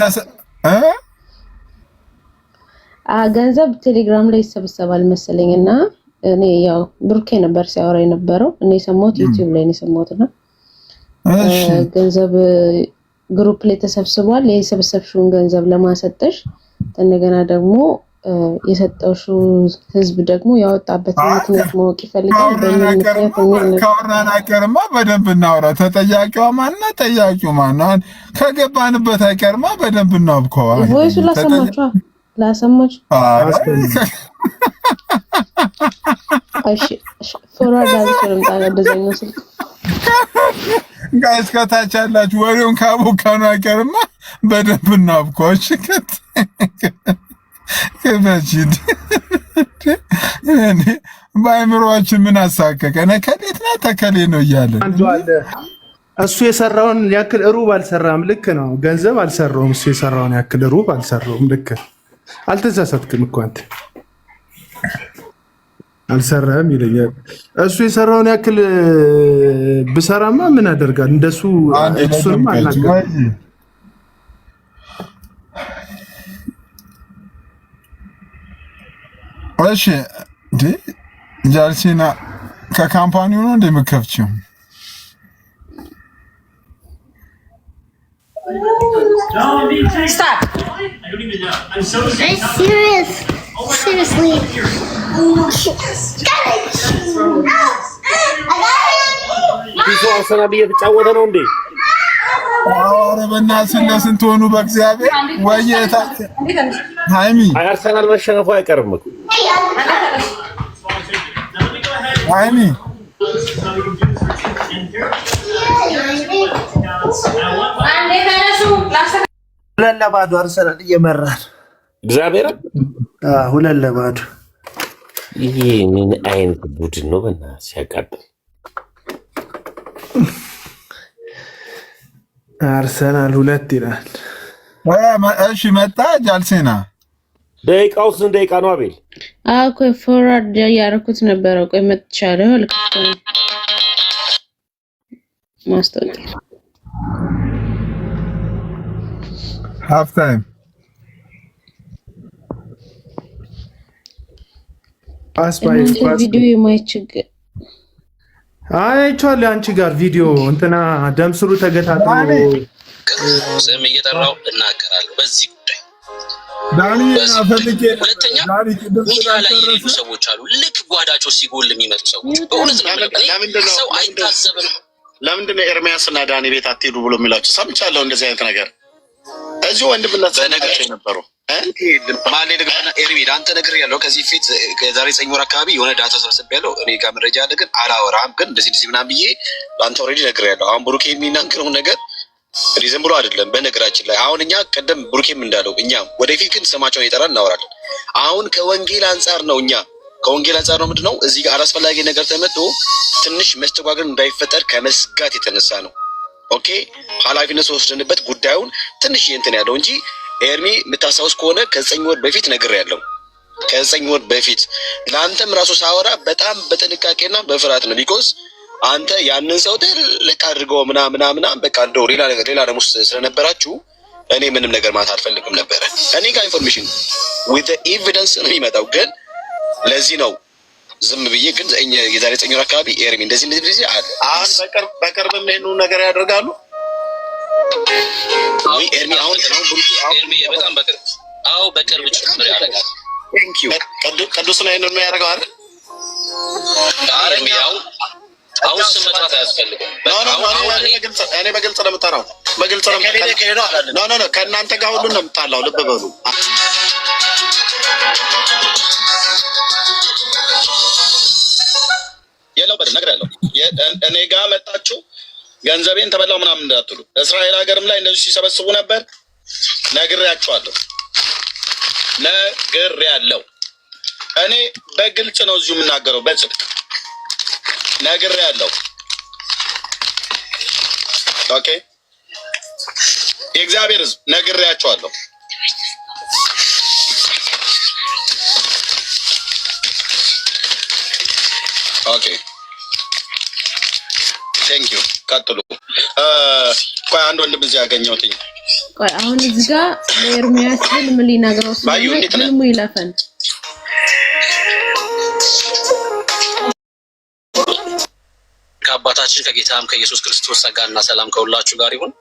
ገንዘብ ቴሌግራም ላይ ይሰበሰባል መሰለኝና እኔ ያው ብሩኬ ነበር ሲያወራ የነበረው እኔ ሰሞት ዩቲዩብ ላይ ነው ሰሞትና ገንዘብ ግሩፕ ላይ ተሰብስቧል የሰበሰብሽውን ገንዘብ ለማሰጠሽ እንደገና ደግሞ የሰጠሽው ህዝብ ደግሞ ያወጣበት ምክንያት ማወቅ ይፈልጋል በምክንያት ካወራን አይቀርማ በደንብ እናወራ ተጠያቂው ማን ነው ጠያቂው ማን ነው ከገባንበት አይቀርማ በደንብ እናብከው ቮይሱ ላሰማችሁ እሺ ፎርዋርድ አድርገን እንደዛኛው ስልክ ጋይስ ከታች ያላችሁ ወሬውን ካቦካኑ አይቀርማ በደንብ እናብከው እሺ ከበጂድ እኔ ባይምሮአችን ምን አሳከከ ነከሌት ነው ተከሌ ነው ይያለ እሱ የሰራውን ያክል ሩብ አልሰራም ልክ ነው ገንዘብ አልሰራውም እሱ የሰራውን ያክል ሩብ አልሰራውም ልክ አልተሳሳትክም እኮ አንተ አልሰራም ይለኛል እሱ የሰራውን ያክል ብሰራማ ምን አደርጋል እንደሱ እሱንም አልናገር እሺ ጃልሲና ከካምፓኒው ነው እንደምከፍቺው Stop. I don't even know. I'm so serious. Seriously. ቢሶ አርሰናል እየተጫወተ ነው እንዴ? አረ በእናትህ ለስንት ሆኑ በእግዚአብሔር ወየታ ሃይሚ አርሰናል መሸነፉ አይቀርም እኮ ሃይሚ ሁለት ለባዶ አርሰናል እየመራል እግዚአብሔር ሁለት ለባዶ ይሄ ምን አይነት ቡድን ነው በእናትህ ሲያቃጥል አርሰናል ሁለት ይላል እሺ መጣ ጃልሴና ደቂቃው ስንት ደቂቃ ነው አቤል እኮ ፎርዋርድ ያረኩት ነበር ቆይ መጥቻለሁ ልክቶ ማስታወቂያ ሃፍ ታይም ቪዲዮ የማይችግ አይቻለሁ አንቺ ጋር ቪዲዮ እንትና ደምስሩ ተገታተሉ ስም እየጠራው እናገራለሁ በዚህ ጉዳይ ዳኒ አፈልኬ ሁለተኛ ሚዲያ ላይ የሚሉ ሰዎች አሉ ልክ ጓዳቸው ሲጎል የሚመጡ ሰዎች በእውነት ነው ሰው አይታዘብም ለምንድን ነው ኤርሚያስ እና ዳኒ ቤት አትሄዱ ብሎ የሚላቸው ሰምቻለሁ እንደዚህ አይነት ነገር እዚሁ ወንድምነት በነገራችን ነበሩ ማለት ደግሞና ኤርሚድ አንተ ነገር ያለው ከዚህ ፊት ከዛሬ 9 ወር አካባቢ የሆነ ዳታ ሰብስቤያለሁ እኔ ጋር መረጃ አለ ግን አላወራም ግን እንደዚህ ምናምን ብዬ ለአንተ ኦልሬዲ ነግሬያለሁ አሁን ብሩኬ የሚናገረው ነገር ሪዝም ብሎ አይደለም በነገራችን ላይ አሁን እኛ ቀደም ብሩኬም እንዳለው እኛ ወደፊት ግን ስማቸውን እየጠራን እናወራለን አሁን ከወንጌል አንፃር ነው እኛ ከወንጌል አንፃር ነው ምንድነው እዚህ ጋር አላስፈላጊ ነገር ተመጥቶ ትንሽ መስተጓገል እንዳይፈጠር ከመስጋት የተነሳ ነው ኦኬ ኃላፊነት ወስደንበት ጉዳዩን ትንሽ እንትን ያለው እንጂ ኤርሚ የምታስታውስ ከሆነ ከ9 ወር በፊት ነግሬያለሁ ከ9 ወር በፊት ለአንተም ራሱ ሳወራ በጣም በጥንቃቄና በፍርሃት ነው ቢኮዝ አንተ ያንን ሰው ትልቅ አድርገው ምናምን በቃ እንደው ሌላ ደግሞ ስለነበራችሁ እኔ ምንም ነገር ማለት አልፈልግም ነበር እኔ ጋር ኢንፎርሜሽን with the evidence ነው የሚመጣው ግን ለዚህ ነው ዝም ብዬ ግን የዛሬ 9 ወር አካባቢ ኤርሚ እንደዚህ አለ አሁን በቅርብ ምን ነገር ያደርጋሉ ወይ ኤርሚ አሁን ብሩኬ ኤርሚ በጣም በቅርብ በቅርብ ጭምር ያደርጋል ቴንክ ዩ ቅዱስ ነው ነው የሚያደርገው አይደል ኤርሚ አሁን ስም መጥራት አያስፈልግም እኔ በግልጽ ነው የምጠራው በግልጽ ነው ኖ ከእናንተ ጋር ሁሉን ነው የምጣላው ልብ በሉ የለው በደንብ ነግሬያለሁ እኔ ጋር መጣችሁ ገንዘቤን ተበላው ምናምን እንዳትሉ እስራኤል ሀገርም ላይ እንደዚህ ሲሰበስቡ ነበር ነግሬያችኋለሁ እኔ በግልጽ ነው እዚሁ የምናገረው በጽድቅ ነግሬያለሁ ኦኬ የእግዚአብሔር ሕዝብ ነግሬያችኋለሁ ኦኬ ቴንክ ዩ ቀጥሉ ቆይ አንድ ወንድም እዚህ ያገኘሁት ቆይ አሁን እዚህ ጋር ለኤርሚያስ ህልም ሊነግረው ስለሆነ ህልሙ ይለፈን። ከአባታችን ከጌታም ከኢየሱስ ክርስቶስ ጸጋና ሰላም ከሁላችሁ ጋር ይሁን።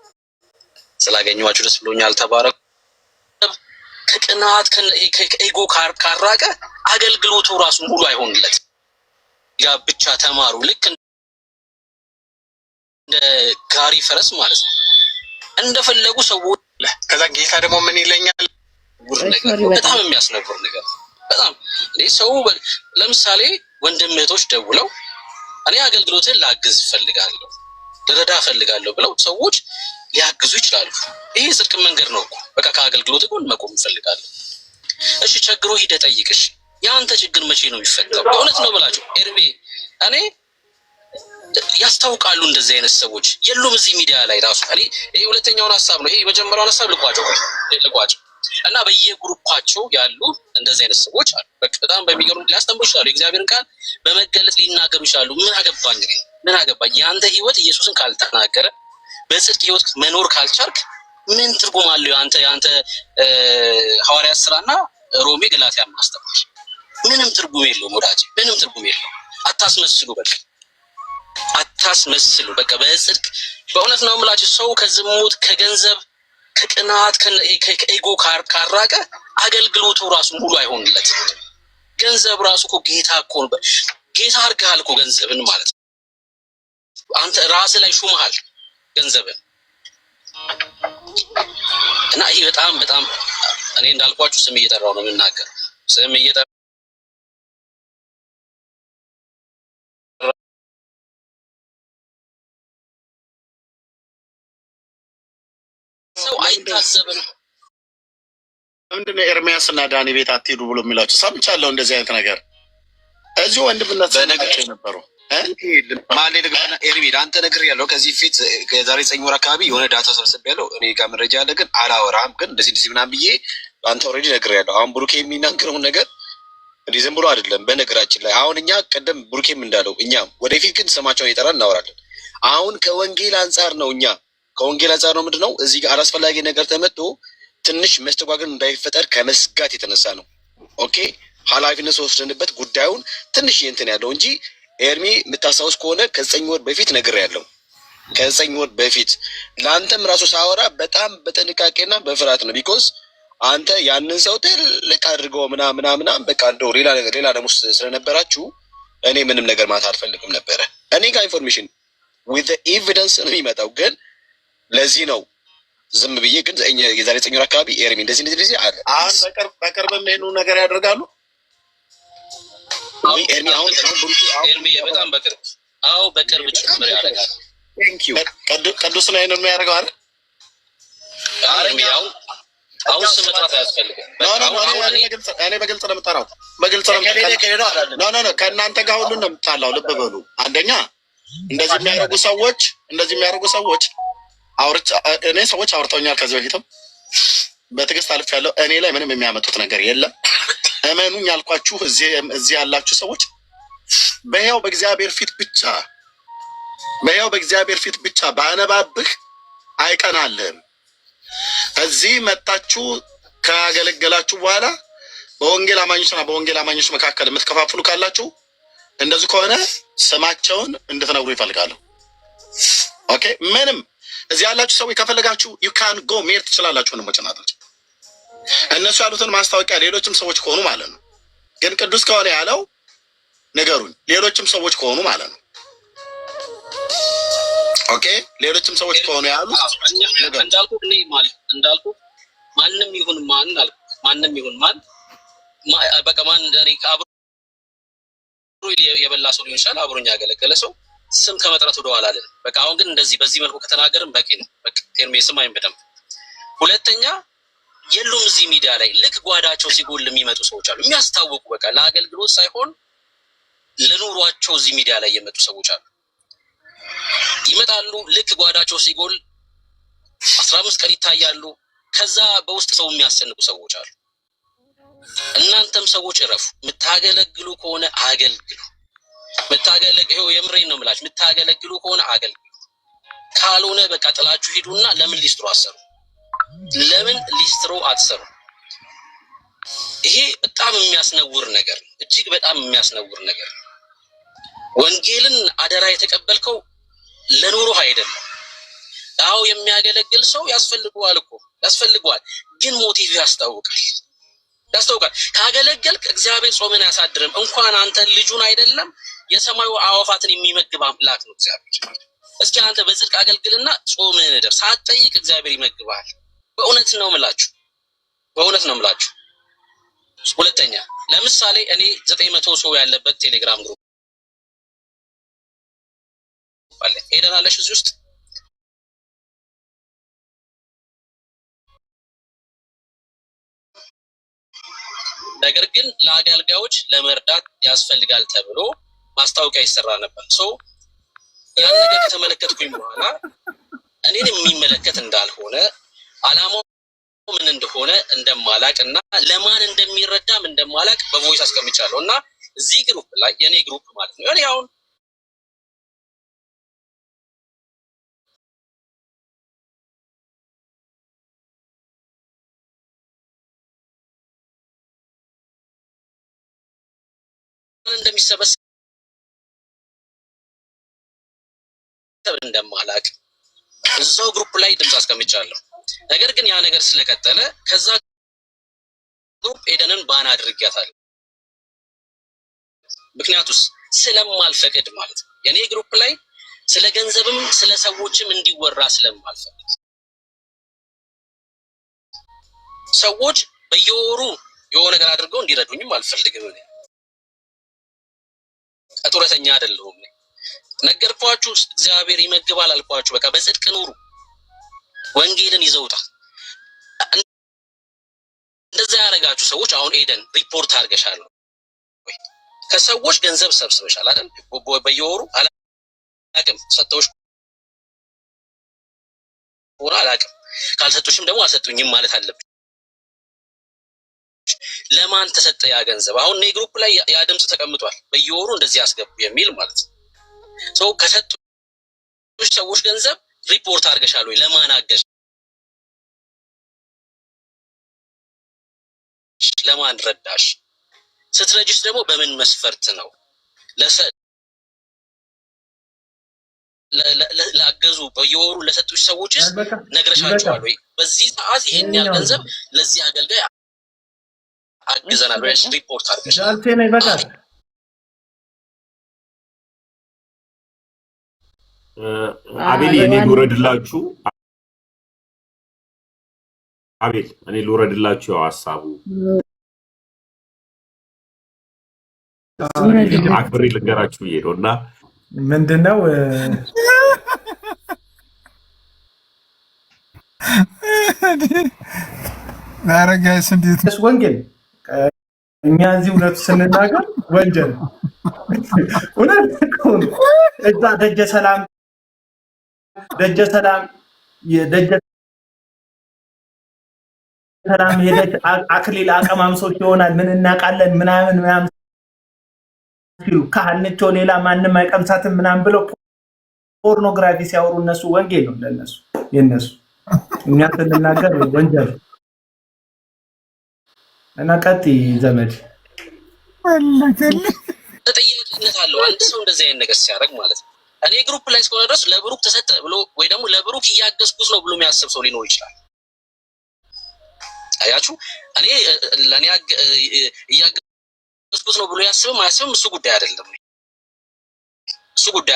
ስላገኘኋችሁ ደስ ብሎኛል። ተባረኩ። ከቅናት ከኢጎ ካራቀ አገልግሎቱ ራሱ ሙሉ አይሆንለት። ያ ብቻ ተማሩ። ልክ እንደ ጋሪ ፈረስ ማለት ነው። እንደፈለጉ ሰዎች ከዛ ጌታ ደግሞ ምን ይለኛል? በጣም የሚያስነብር ነገር በጣም ሰው ለምሳሌ ወንድም እህቶች ደውለው እኔ አገልግሎትን ላግዝ ፈልጋለሁ ልረዳ ፈልጋለሁ ብለው ሰዎች ሊያግዙ ይችላሉ። ይሄ ጽድቅ መንገድ ነው እኮ በቃ ከአገልግሎት ጎን መቆም ፈልጋለሁ። እሺ ቸግሮ ሂደህ ጠይቅሽ። ያንተ ችግር መቼ ነው የሚፈታው? እውነት ነው ብላችሁ ኤርሚ እኔ ያስታውቃሉ እንደዚህ አይነት ሰዎች የሉም እዚህ ሚዲያ ላይ ራሱ። እኔ ይሄ ሁለተኛውን ሐሳብ ነው። ይሄ የመጀመሪያውን ሐሳብ ልቋጭው እና በየግሩፓቸው ያሉ እንደዚህ አይነት ሰዎች አሉ። በጣም በሚገርም ሊያስተምሩ ይችላሉ። የእግዚአብሔርን ቃል በመገለጥ ሊናገሩ ይችላሉ። ምን አገባኝ ያንተ ህይወት ኢየሱስን ካልተናገረ በጽድቅ ህይወት መኖር ካልቻልክ ምን ትርጉም አለው? ያንተ ሐዋርያት ሥራና ሮሜ ገላትያ ማስተማር ምንም ትርጉም የለውም ወዳጅ፣ ምንም ትርጉም የለውም። አታስመስሉ፣ በቃ በጽድቅ በእውነት ነው የምላችሁ። ሰው ከዝሙት ከገንዘብ ከቅናት ከኢጎ ካራቀ አገልግሎቱ ራሱ ሙሉ አይሆንለት። ገንዘብ ራሱ እኮ ጌታ እኮ ነው። ጌታ አድርገሃል እኮ ገንዘብን ማለት ነው። አንተ ራስህ ላይ ሹመሃል ገንዘብን እና ይሄ በጣም እኔ እንዳልኳችሁ ስም እየጠራው ነው የምናገር። ስም እየጠራው ሰው አይታዘብም። ምንድን ነው ኤርሚያስ እና ዳኒ ቤት አትሄዱ ብሎ የሚላቸው? ሰምቻለሁ እንደዚህ አይነት ነገር እዚሁ ወንድምነት በነገራቸው ነበሩ። ማለት ለግና ኤርሚ አንተ ነገር ያለው ከዚህ ፊት የዛሬ 9 ወር አካባቢ የሆነ ዳታ ሰብስብ ያለው እኔ ጋር መረጃ አለ፣ ግን አላወራም። ግን እንደዚህ ምናምን ብዬ አንተ ኦልሬዲ ነገር ያለው አሁን ብሩኬ የሚናገረው ነገር እንዲህ ዝም ብሎ አይደለም። በነገራችን ላይ አሁን እኛ ቀደም ብሩኬም እንዳለው እኛም ወደፊት ግን ስማቸውን እየጠራን እናወራለን። አሁን ከወንጌል አንጻር ነው ምንድነው እዚህ ጋር አላስፈላጊ ነገር ተመጥቶ ትንሽ መስተጓገል እንዳይፈጠር ከመስጋት የተነሳ ነው። ኦኬ ኃላፊነት ወስደንበት ጉዳዩን ትንሽ እንትን ያለው እንጂ ኤርሚ የምታስታውስ ከሆነ ከ9 ወር በፊት ነገር ያለው ከ9 ወር በፊት ለአንተም ራሱ ሳወራ በጣም በጥንቃቄና በፍርሃት ነው። ቢኮዝ አንተ ያንን ሰው ትልቅ አድርገው ምናምን በቃ እንደው ሌላ ደግሞ ስለነበራችሁ እኔ ምንም ነገር ማለት አልፈልግም ነበረ። እኔ ጋር ኢንፎርሜሽን ዊዝ ኤቪደንስ ነው የሚመጣው። ግን ለዚህ ነው ዝም ብዬ። ግን የዛሬ 9 ወር አካባቢ ኤርሚ እንደዚህ አለ። አሁን በቅርብ የሚሄዱ ነገር ያደርጋሉ። ኤርሚ በጣም በቅርብ ጭምር ያደርጋል። ቅዱስ ነው ይሄንን የሚያደርገው አይደል? አሁን ስም መጥራት አያስፈልግም። እኔ በግልጽ ነው የምጠራው። ከእናንተ ጋር ሁሉን ነው የምጣላው። ልብ በሉ። አንደኛ እንደዚህ የሚያደርጉ ሰዎች እኔ ሰዎች አውርተውኛል ከዚህ በፊትም በትዕግስት አልፌያለሁ። እኔ ላይ ምንም የሚያመጡት ነገር የለም። እመኑኝ ያልኳችሁ እዚህ ያላችሁ ሰዎች በሕያው በእግዚአብሔር ፊት ብቻ ባነባብህ አይቀናልህም። እዚህ መጣችሁ ካገለገላችሁ በኋላ በወንጌል አማኞች መካከል የምትከፋፍሉ ካላችሁ እንደዚህ ከሆነ ስማቸውን እንድትነግሩ ይፈልጋለሁ። ኦኬ ምንም እዚህ ያላችሁ ሰዎች ከፈለጋችሁ ዩ ካን ጎ ሜር ትችላላችሁ። ወንድሞች እናቶች እነሱ ያሉትን ማስታወቂያ ሌሎችም ሰዎች ከሆኑ ማለት ነው። ግን ቅዱስ ከሆነ ያለው ንገሩኝ። ሌሎችም ሰዎች ከሆኑ ማለት ነው። ኦኬ ሌሎችም ሰዎች ከሆኑ ያሉት እንዳልኩ ማንም ይሁን ማን በቃ ማን አብሮ የበላ ሰው ሊሆን ይችላል፣ አብሮኛ ያገለገለ ሰው ስም ከመጥራት ወደ ኋላ አይደለም። በቃ አሁን ግን እንደዚህ በዚህ መልኩ ከተናገርን በቂ ነው። በቃ ኤርሚ ስም አይበደም። ሁለተኛ የሉም እዚህ ሚዲያ ላይ ልክ ጓዳቸው ሲጎል የሚመጡ ሰዎች አሉ። የሚያስታውቁ በቃ ለአገልግሎት ሳይሆን ለኑሯቸው እዚህ ሚዲያ ላይ የመጡ ሰዎች አሉ። ይመጣሉ፣ ልክ ጓዳቸው ሲጎል 15 ቀን ይታያሉ። ከዛ በውስጥ ሰው የሚያሰንቁ ሰዎች አሉ። እናንተም ሰዎች እረፉ። የምታገለግሉ ከሆነ አገልግሉ። የምሬን ነው የምላችሁ። የምታገለግሉ ከሆነ አገልግሉ። ካልሆነ በቃ ጥላችሁ ሂዱና ለምን ሊስትሮ አሰሩ? ለምን ሊስትሮ አትሰሩ? ይሄ በጣም የሚያስነውር ነገር፣ እጅግ በጣም የሚያስነውር ነገር። ወንጌልን አደራ የተቀበልከው ለኑሮህ አይደለም። አዎ የሚያገለግል ሰው ያስፈልገዋል እኮ ያስፈልገዋል፣ ግን ሞቲቭ ያስታውቃል። ካገለገልክ እግዚአብሔር ጾምን ያሳድርም። እንኳን አንተ ልጁን አይደለም የሰማዩ አዋፋትን የሚመግብ አምላክ ነው እግዚአብሔር። እስኪ አንተ በጽድቅ አገልግልና ጾምን እደር፣ ሳትጠይቅ እግዚአብሔር ይመግባል። በእውነት ነው የምላችሁ። ሁለተኛ ለምሳሌ እኔ 900 ሰው ያለበት ቴሌግራም ግሩፕ አለ። ኤደን አለሽ እዚህ ውስጥ? ነገር ግን ለአገልጋዮች ለመርዳት ያስፈልጋል ተብሎ ማስታወቂያ ይሰራ ነበር። ያን ነገር ከተመለከትኩኝ በኋላ እኔን የሚመለከት እንዳልሆነ አላማው ምን እንደሆነ እንደማላቅና ለማን እንደሚረዳም እንደማላቅ በቮይስ አስቀምጫለሁ እና እዚህ ግሩፕ ላይ የኔ ግሩፕ ማለት ነው። እኔ አሁን እንደሚሰበሰብ እንደማላቅ እዛው ግሩፕ ላይ ድምጽ አስቀምጫለሁ። ነገር ግን ያ ነገር ስለቀጠለ ከዛ ግሩፕ ኤደንን ባን አድርጊያታለሁ። ምክንያቱስ ስለማልፈቅድ ማለት ነው። የኔ ግሩፕ ላይ ስለ ገንዘብም ስለ ሰዎችም እንዲወራ ስለማልፈቅድ፣ ሰዎች በየወሩ የሆነ ነገር አድርገው እንዲረዱኝም አልፈልግም። እኔ ጡረተኛ አይደለሁም። ነገርኳችሁ፣ እግዚአብሔር ይመግባል አልኳችሁ። በቃ በጽድቅ ኑሩ፣ ወንጌልን ይዘውጣል። እንደዛ ያደረጋችሁ ሰዎች አሁን ኤደን ሪፖርት አድርገሻል ወይ? ከሰዎች ገንዘብ ሰብስበሻል አይደል? በየወሩ አላቅም ሰጥተውሽ ሆነ አላቅም፣ ካልሰጡሽም ደግሞ አልሰጡኝም ማለት አለብሽ። ለማን ተሰጠ ያ ገንዘብ? አሁን እኔ ግሩፕ ላይ ያ ድምጽ ተቀምጧል፣ በየወሩ እንደዚህ ያስገቡ የሚል ማለት ነው። ከሰጡሽ ሰዎች ገንዘብ ሪፖርት አድርገሻል ወይ? ለማን አገሽ? ለማን ረዳሽ? ስትረጂስ ደግሞ በምን መስፈርት ነው? ላገዙ በየወሩ ለሰጡሽ ሰዎችስ ነግረሻቸዋል ወይ? በዚህ ሰዓት ይሄን ያህል ገንዘብ ለዚህ አገልጋይ አግዘናል ወይ? ሪፖርት አድርገሻል? አቤል እኔ ልውረድላችሁ። አቤል እኔ ልውረድላችሁ። ያው ሀሳቡ አክብሬ ልንገራችሁ ብዬ ነው እና ምንድነው ናረጋይስ እንዴት ወንጌል እኛ እዚህ እውነቱ ስንናገር ወንጀል እውነት እዛ ደጀ ሰላም ሄደች አክሊል አቀማምሶች ይሆናል ምን እናውቃለን ምናምን ሲሉ ካህንቾ ሌላ ማንም አይቀምሳትም ምናምን ብለው ፖርኖግራፊ ሲያወሩ እነሱ ወንጌል ነው ለነሱ የነሱ። እኛ ስንናገር ወንጀል እና ቀጥይ ዘመድ ተጠያቂነት አለው አንድ ሰው እንደዚህ አይነት ነገር ሲያደርግ ማለት ነው። እኔ ግሩፕ ላይ እስከሆነ ድረስ ለብሩክ ተሰጠ ብሎ ወይ ደግሞ ለብሩክ እያገዝኩት ነው ብሎ የሚያስብ ሰው ሊኖር ይችላል። አያችሁ፣ እኔ ለኔ እያገዝኩት ነው ብሎ ያስብም አያስብም እሱ ጉዳይ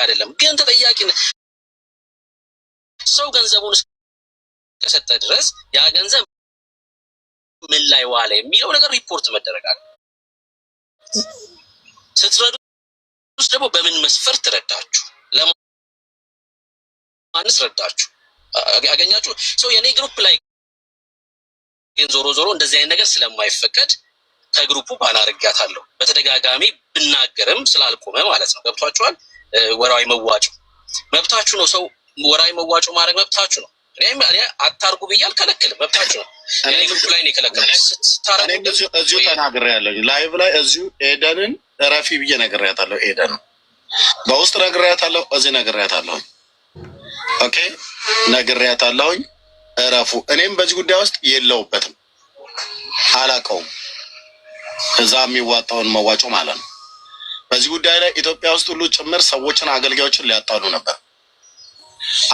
አይደለም። ግን ተጠያቂነት ሰው ገንዘቡን እስከሰጠ ድረስ ያ ገንዘብ ምን ላይ ዋለ የሚለው ነገር ሪፖርት መደረግ አለ። ስትረዱስ ደግሞ በምን መስፈርት ረዳችሁ? ለማንስ ረዳችሁ? አገኛችሁ? ሰው የኔ ግሩፕ ላይ ግን ዞሮ እንደዚህ አይነት ነገር ስለማይፈቀድ ከግሩፑ ባላረጋታለሁ። በተደጋጋሚ ብናገርም ስላልቆመ ማለት ነው። ገብቷችኋል? ወራዊ መዋጮ መብታችሁ ነው። ሰው ወራዊ መዋጮ ማድረግ መብታችሁ ነው። እኔ አታርጉ ብዬ አልከለክልም፣ መብታችሁ ነው። እኔ ግሩፕ ላይ ነው የከለከልኩት። እዚሁ ተናግሬያለሁ። ላይቭ ላይ እዚሁ ኤደንን እረፊ ብዬ ነግሬያታለሁ። ኤደንን በውስጥ ነግሬያታለሁ፣ እዚህ ነግሬያታለሁ። ኦኬ ነግሬያታለሁኝ። እረፉ። እኔም በዚህ ጉዳይ ውስጥ የለውበትም፣ አላውቀውም። እዛ የሚዋጣውን መዋጮ ማለት ነው። በዚህ ጉዳይ ላይ ኢትዮጵያ ውስጥ ሁሉ ጭምር ሰዎችን፣ አገልጋዮችን ሊያጣሉ ነበር።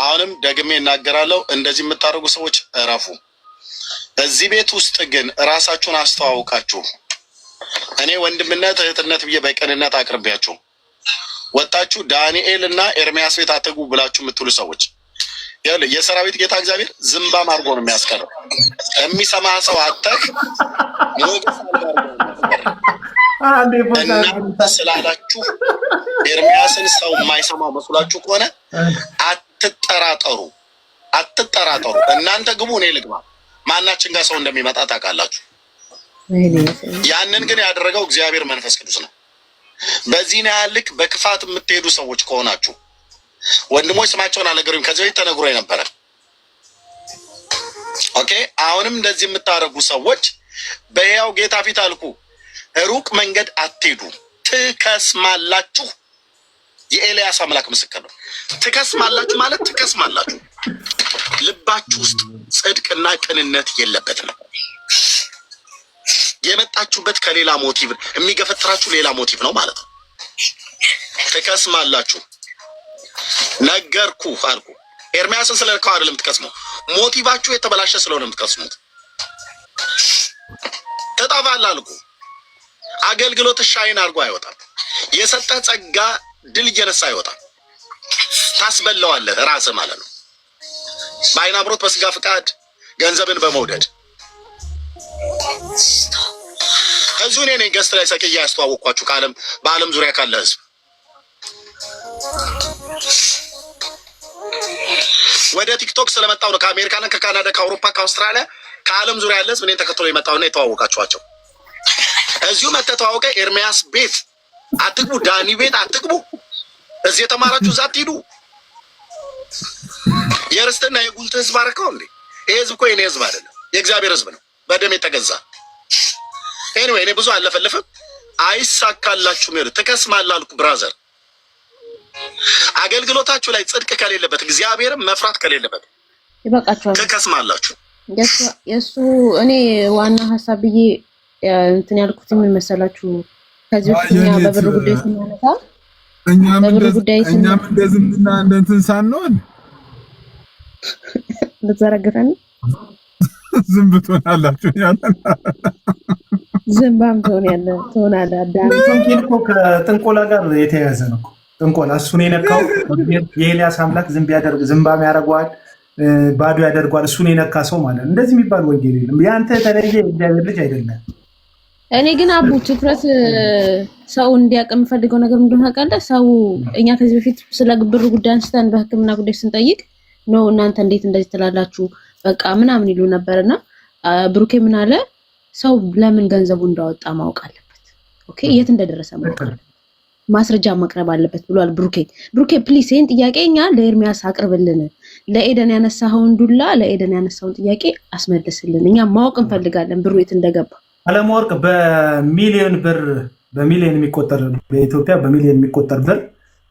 አሁንም ደግሜ እናገራለሁ፣ እንደዚህ የምታደርጉ ሰዎች እረፉ። በዚህ ቤት ውስጥ ግን ራሳችሁን አስተዋውቃችሁ እኔ ወንድምነት እህትነት ብዬ በቅንነት አቅርቢያችሁ ወጣችሁ ዳንኤል እና ኤርሚያስ ቤት አትግቡ ብላችሁ የምትሉ ሰዎች የሰራዊት ጌታ እግዚአብሔር ዝምባም አድርጎ ነው የሚያስቀረው። የሚሰማ ሰው አተህ እናንተ ስላላችሁ ኤርሚያስን ሰው የማይሰማው መስሏችሁ ከሆነ አትጠራጠሩ፣ አትጠራጠሩ። እናንተ ግቡ፣ እኔ ልግባ። ማናችን ጋር ሰው እንደሚመጣ ታውቃላችሁ። ያንን ግን ያደረገው እግዚአብሔር መንፈስ ቅዱስ ነው። በዚህ ነው ያልክ በክፋት የምትሄዱ ሰዎች ከሆናችሁ ወንድሞች ስማቸውን አልነገሩኝም፣ ከዚህ በፊት ተነግሮ የነበረ ኦኬ። አሁንም እንደዚህ የምታደርጉ ሰዎች በሕያው ጌታ ፊት አልኩ ሩቅ መንገድ አትሄዱ፣ ትከስማላችሁ። የኤልያስ አምላክ ምስክር ነው። ትከስማላችሁ ማለት ትከስማላችሁ። ልባችሁ ውስጥ ጽድቅና ቅንነት የለበትም። የመጣችሁበት ከሌላ ሞቲቭ፣ የሚገፈትራችሁ ሌላ ሞቲቭ ነው ማለት ነው። ትከስማላችሁ። ነገርኩ አልኩ። ኤርሚያስን ስለልከው አይደለም ትከስመው፣ ሞቲቫችሁ የተበላሸ ስለሆነ የምትከስሙት። ትጠፋለህ አልኩ። አገልግሎት ሻይን አድርጎ አይወጣም። የሰጠህ ጸጋ ድል እየነሳ አይወጣም። ታስበላዋለህ ራስህ ማለት ነው። በዓይን አምሮት፣ በስጋ ፍቃድ፣ ገንዘብን በመውደድ እዚሁ እኔ ነኝ ገስት ላይ ሰቅዬ ያስተዋወቅኳችሁ በዓለም ዙሪያ ካለ ህዝብ። ወደ ቲክቶክ ስለመጣው ነው። ከአሜሪካና ከካናዳ ከአውሮፓ ከአውስትራሊያ ከዓለም ዙሪያ ያለ ህዝብ እኔን ተከትሎ የመጣውና የተዋወቃችኋቸው። እዚሁ መተህ ተዋወቀ። ኤርሚያስ ቤት አትግቡ፣ ዳኒ ቤት አትግቡ። እዚህ የተማራችሁ እዛ አትሂዱ። የርስትና የጉልት ህዝብ አደረከው እንዴ? ይሄ ህዝብ እኮ የኔ ህዝብ አይደለም፣ የእግዚአብሔር ህዝብ ነው፣ በደም የተገዛ። ኤኒዌይ እኔ ብዙ አለፈልፍም። አይሳካላችሁም። ይኸውልህ ትከስማለህ አልኩ ብራዘር። አገልግሎታችሁ ላይ ጽድቅ ከሌለበት፣ እግዚአብሔርም መፍራት ከሌለበት ይበቃችኋል፣ ትከስማላችሁ። የእሱ እኔ ዋና ሀሳብ ብዬ እንትን ያልኩት ምን መሰላችሁ? ከዚህ እኛ በብር ጉዳይ ስናነሳ እኛም እንደዝምና እንትን ሳንሆን ልትዘረግፈን ዝም ብትሆናላችሁ ያለን ዝምባም ትሆናለህ። ወንጌል እኮ ከጥንቆላ ጋር የተያያዘ ነው እኮ። ጥንቆላ እሱን የነካው የኤልያስ አምላክ ዝምባም ያደርገዋል፣ ባዶ ያደርገዋል። እሱን የነካ ሰው ማለት እንደዚህ የሚባል ወንጌል የለም። ያንተ የተለየ እግዚአብሔር ልጅ አይደለም። እኔ ግን አቡ ትኩረት ሰው እንዲያውቅ የምፈልገው ነገር ምንድነው ታውቃለህ? ሰው እኛ ከዚህ በፊት ስለ ብር ጉዳይ አንስተን በሕክምና ጉዳይ ስንጠይቅ ነው እናንተ እንዴት እንደዚህ ትላላችሁ በቃ ምናምን ይሉ ነበርና ብሩኬ ምን አለ? ሰው ለምን ገንዘቡ እንዳወጣ ማወቅ አለበት። ኦኬ የት እንደደረሰ ማወቅ አለበት፣ ማስረጃ ማቅረብ አለበት ብሏል ብሩኬ። ብሩኬ ፕሊስ ይሄን ጥያቄ እኛ ለኤርሚያስ አቅርብልን። ለኤደን ያነሳውን ዱላ፣ ለኤደን ያነሳውን ጥያቄ አስመልስልን። እኛ ማወቅ እንፈልጋለን ብሩ የት እንደገባ። አለማወቅ በሚሊዮን የሚቆጠር በኢትዮጵያ በሚሊዮን የሚቆጠር ብር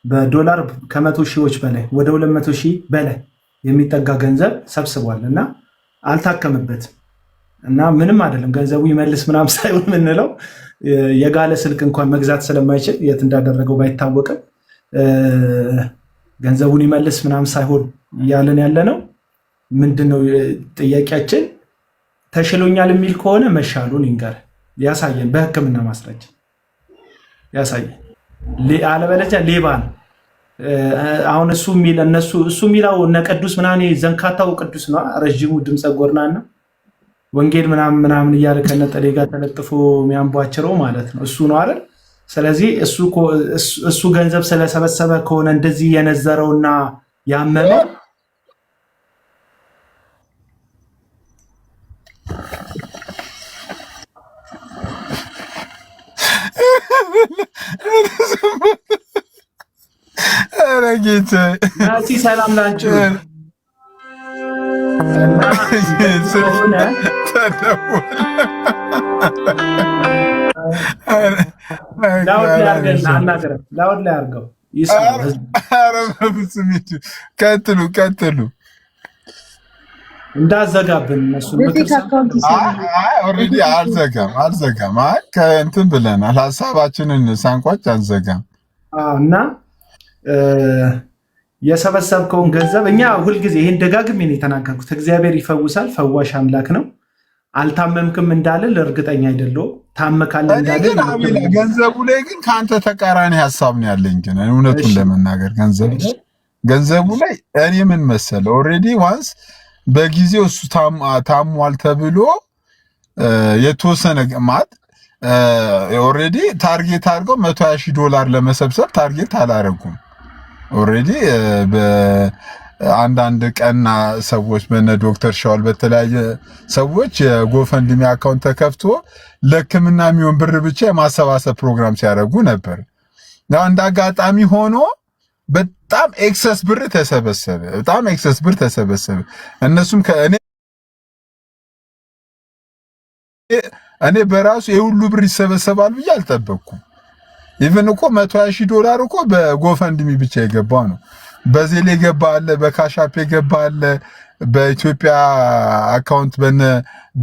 በዶላር ከ100 ሺዎች በላይ ወደ 200 ሺህ በላይ የሚጠጋ ገንዘብ ሰብስቧል እና አልታከምበትም እና ምንም አይደለም። ገንዘቡ ይመልስ ምናምን ሳይሆን የምንለው የጋለ ስልክ እንኳን መግዛት ስለማይችል የት እንዳደረገው ባይታወቅም ገንዘቡን ይመልስ ምናምን ሳይሆን እያለን ያለ ነው። ምንድነው ጥያቄያችን? ተሽሎኛል የሚል ከሆነ መሻሉን ይንገር፣ ያሳየን፣ በሕክምና ማስረጃ ያሳየን። አለበለዚያ ሌባ ነው። አሁን እሱ የሚለው እነ ቅዱስ ምናምን ዘንካታው ቅዱስ ነው፣ ረዥሙ ድምፀ ጎርናና ወንጌል ምናምን እያለ ከነጠሌ ጋር ተለጥፎ የሚያንቧችረው ማለት ነው እሱ ነው አይደል? ስለዚህ እሱ ገንዘብ ስለሰበሰበ ከሆነ እንደዚህ የነዘረውና ያመመው ኧረ ጌታዬ ሰላም ናችሁ? ላውድ ላይ አድርገው። ቀጥሉ። እንዳዘጋብን እነሱ ምክር ኦልሬዲ አልዘጋም። ከእንትን ብለናል ሐሳባችንን ሳንቋጭ አንዘጋም። እና የሰበሰብከውን ገንዘብ እኛ ሁልጊዜ ይህን ደጋግሜ ነው የተናገርኩት። እግዚአብሔር ይፈውሳል፣ ፈዋሽ አምላክ ነው። አልታመምክም እንዳልል እርግጠኛ አይደለሁም። ታመካለ እንዳልል ገንዘቡ ላይ ግን ከአንተ ተቃራኒ ሐሳብ ነው ያለኝ። ግን እውነቱን ለመናገር ገንዘቡ ላይ እኔ ምን መሰለህ ኦልሬዲ ዋንስ በጊዜው እሱ ታሟል ተብሎ የተወሰነ ማለት ኦልሬዲ ታርጌት አድርገው $120,000 ለመሰብሰብ ታርጌት አላረጉም። ኦልሬዲ በአንዳንድ ቀና ሰዎች በነ ዶክተር ሻውል በተለያየ ሰዎች የጎፈንድሚ አካውንት ተከፍቶ ለሕክምና የሚሆን ብር ብቻ የማሰባሰብ ፕሮግራም ሲያደርጉ ነበር። ያው እንደ አጋጣሚ ሆኖ በጣም ኤክሰስ ብር ተሰበሰበ። እነሱም እኔ በራሱ የሁሉ ብር ይሰበሰባል ብዬ አልጠበቅኩም። ኢቭን እኮ $120,000 እኮ በጎፈንድሚ ብቻ የገባው ነው። በዜሌ የገባ አለ፣ በካሻፕ የገባ አለ፣ በኢትዮጵያ አካውንት በነ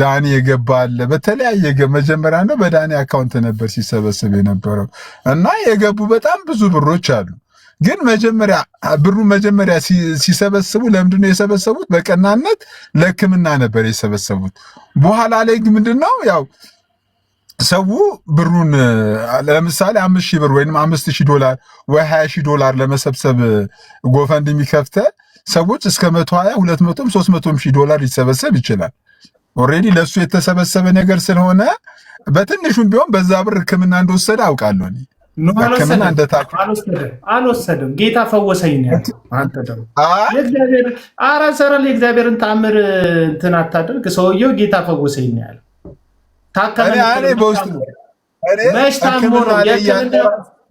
ዳኒ የገባ አለ። በተለያየ መጀመሪያ ነው በዳኒ አካውንት ነበር ሲሰበሰብ የነበረው እና የገቡ በጣም ብዙ ብሮች አሉ። ግን መጀመሪያ ሲሰበስቡ ለምንድን ነው የሰበሰቡት? በቀናነት ለሕክምና ነበር የሰበሰቡት። በኋላ ላይ ግን ምንድነው ያው ሰው ብሩን ለምሳሌ 5,000 ብር ወይንም $5,000 ወይ $20,000 ለመሰብሰብ ጎፈንድሚ ከፍተህ ሰዎች እስከ 120 200 $300,000 ሊሰበሰብ ይችላል። ኦልሬዲ ለሱ የተሰበሰበ ነገር ስለሆነ በትንሹም ቢሆን በዛ ብር ሕክምና እንደወሰደ አውቃለሁ እኔ። አልወሰደም። ጌታ ፈወሰኝ ነው ያለው። አንተ ደግሞ የእግዚአብሔርን ተአምር እንትን አታደርግ። ሰውየው ጌታ ፈወሰኝ ነው ያለው።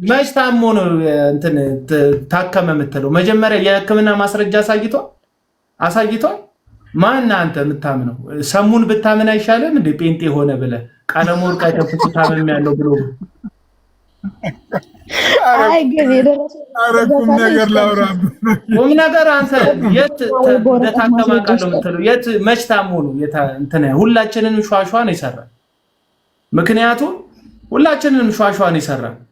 መች ታሞ ነው እንትን ታከመ የምትለው? መጀመሪያ የሕክምና ማስረጃ አሳይቷል። ማን አንተ የምታምነው? ሰሙን ብታምን አይሻልም እንደ ጴንጤ ሆነ ብለህ ቀለም ወርቅ አይተፍሱ ታመም ያለው ብሎ ቁም ነገር ላውራ። ቁም ነገር አንተ የት እንደታከመ ቃለው የምትለው የት መች ታሞ ነው እንትን ሁላችንንም ሿሿ ነው ይሰራል። ምክንያቱም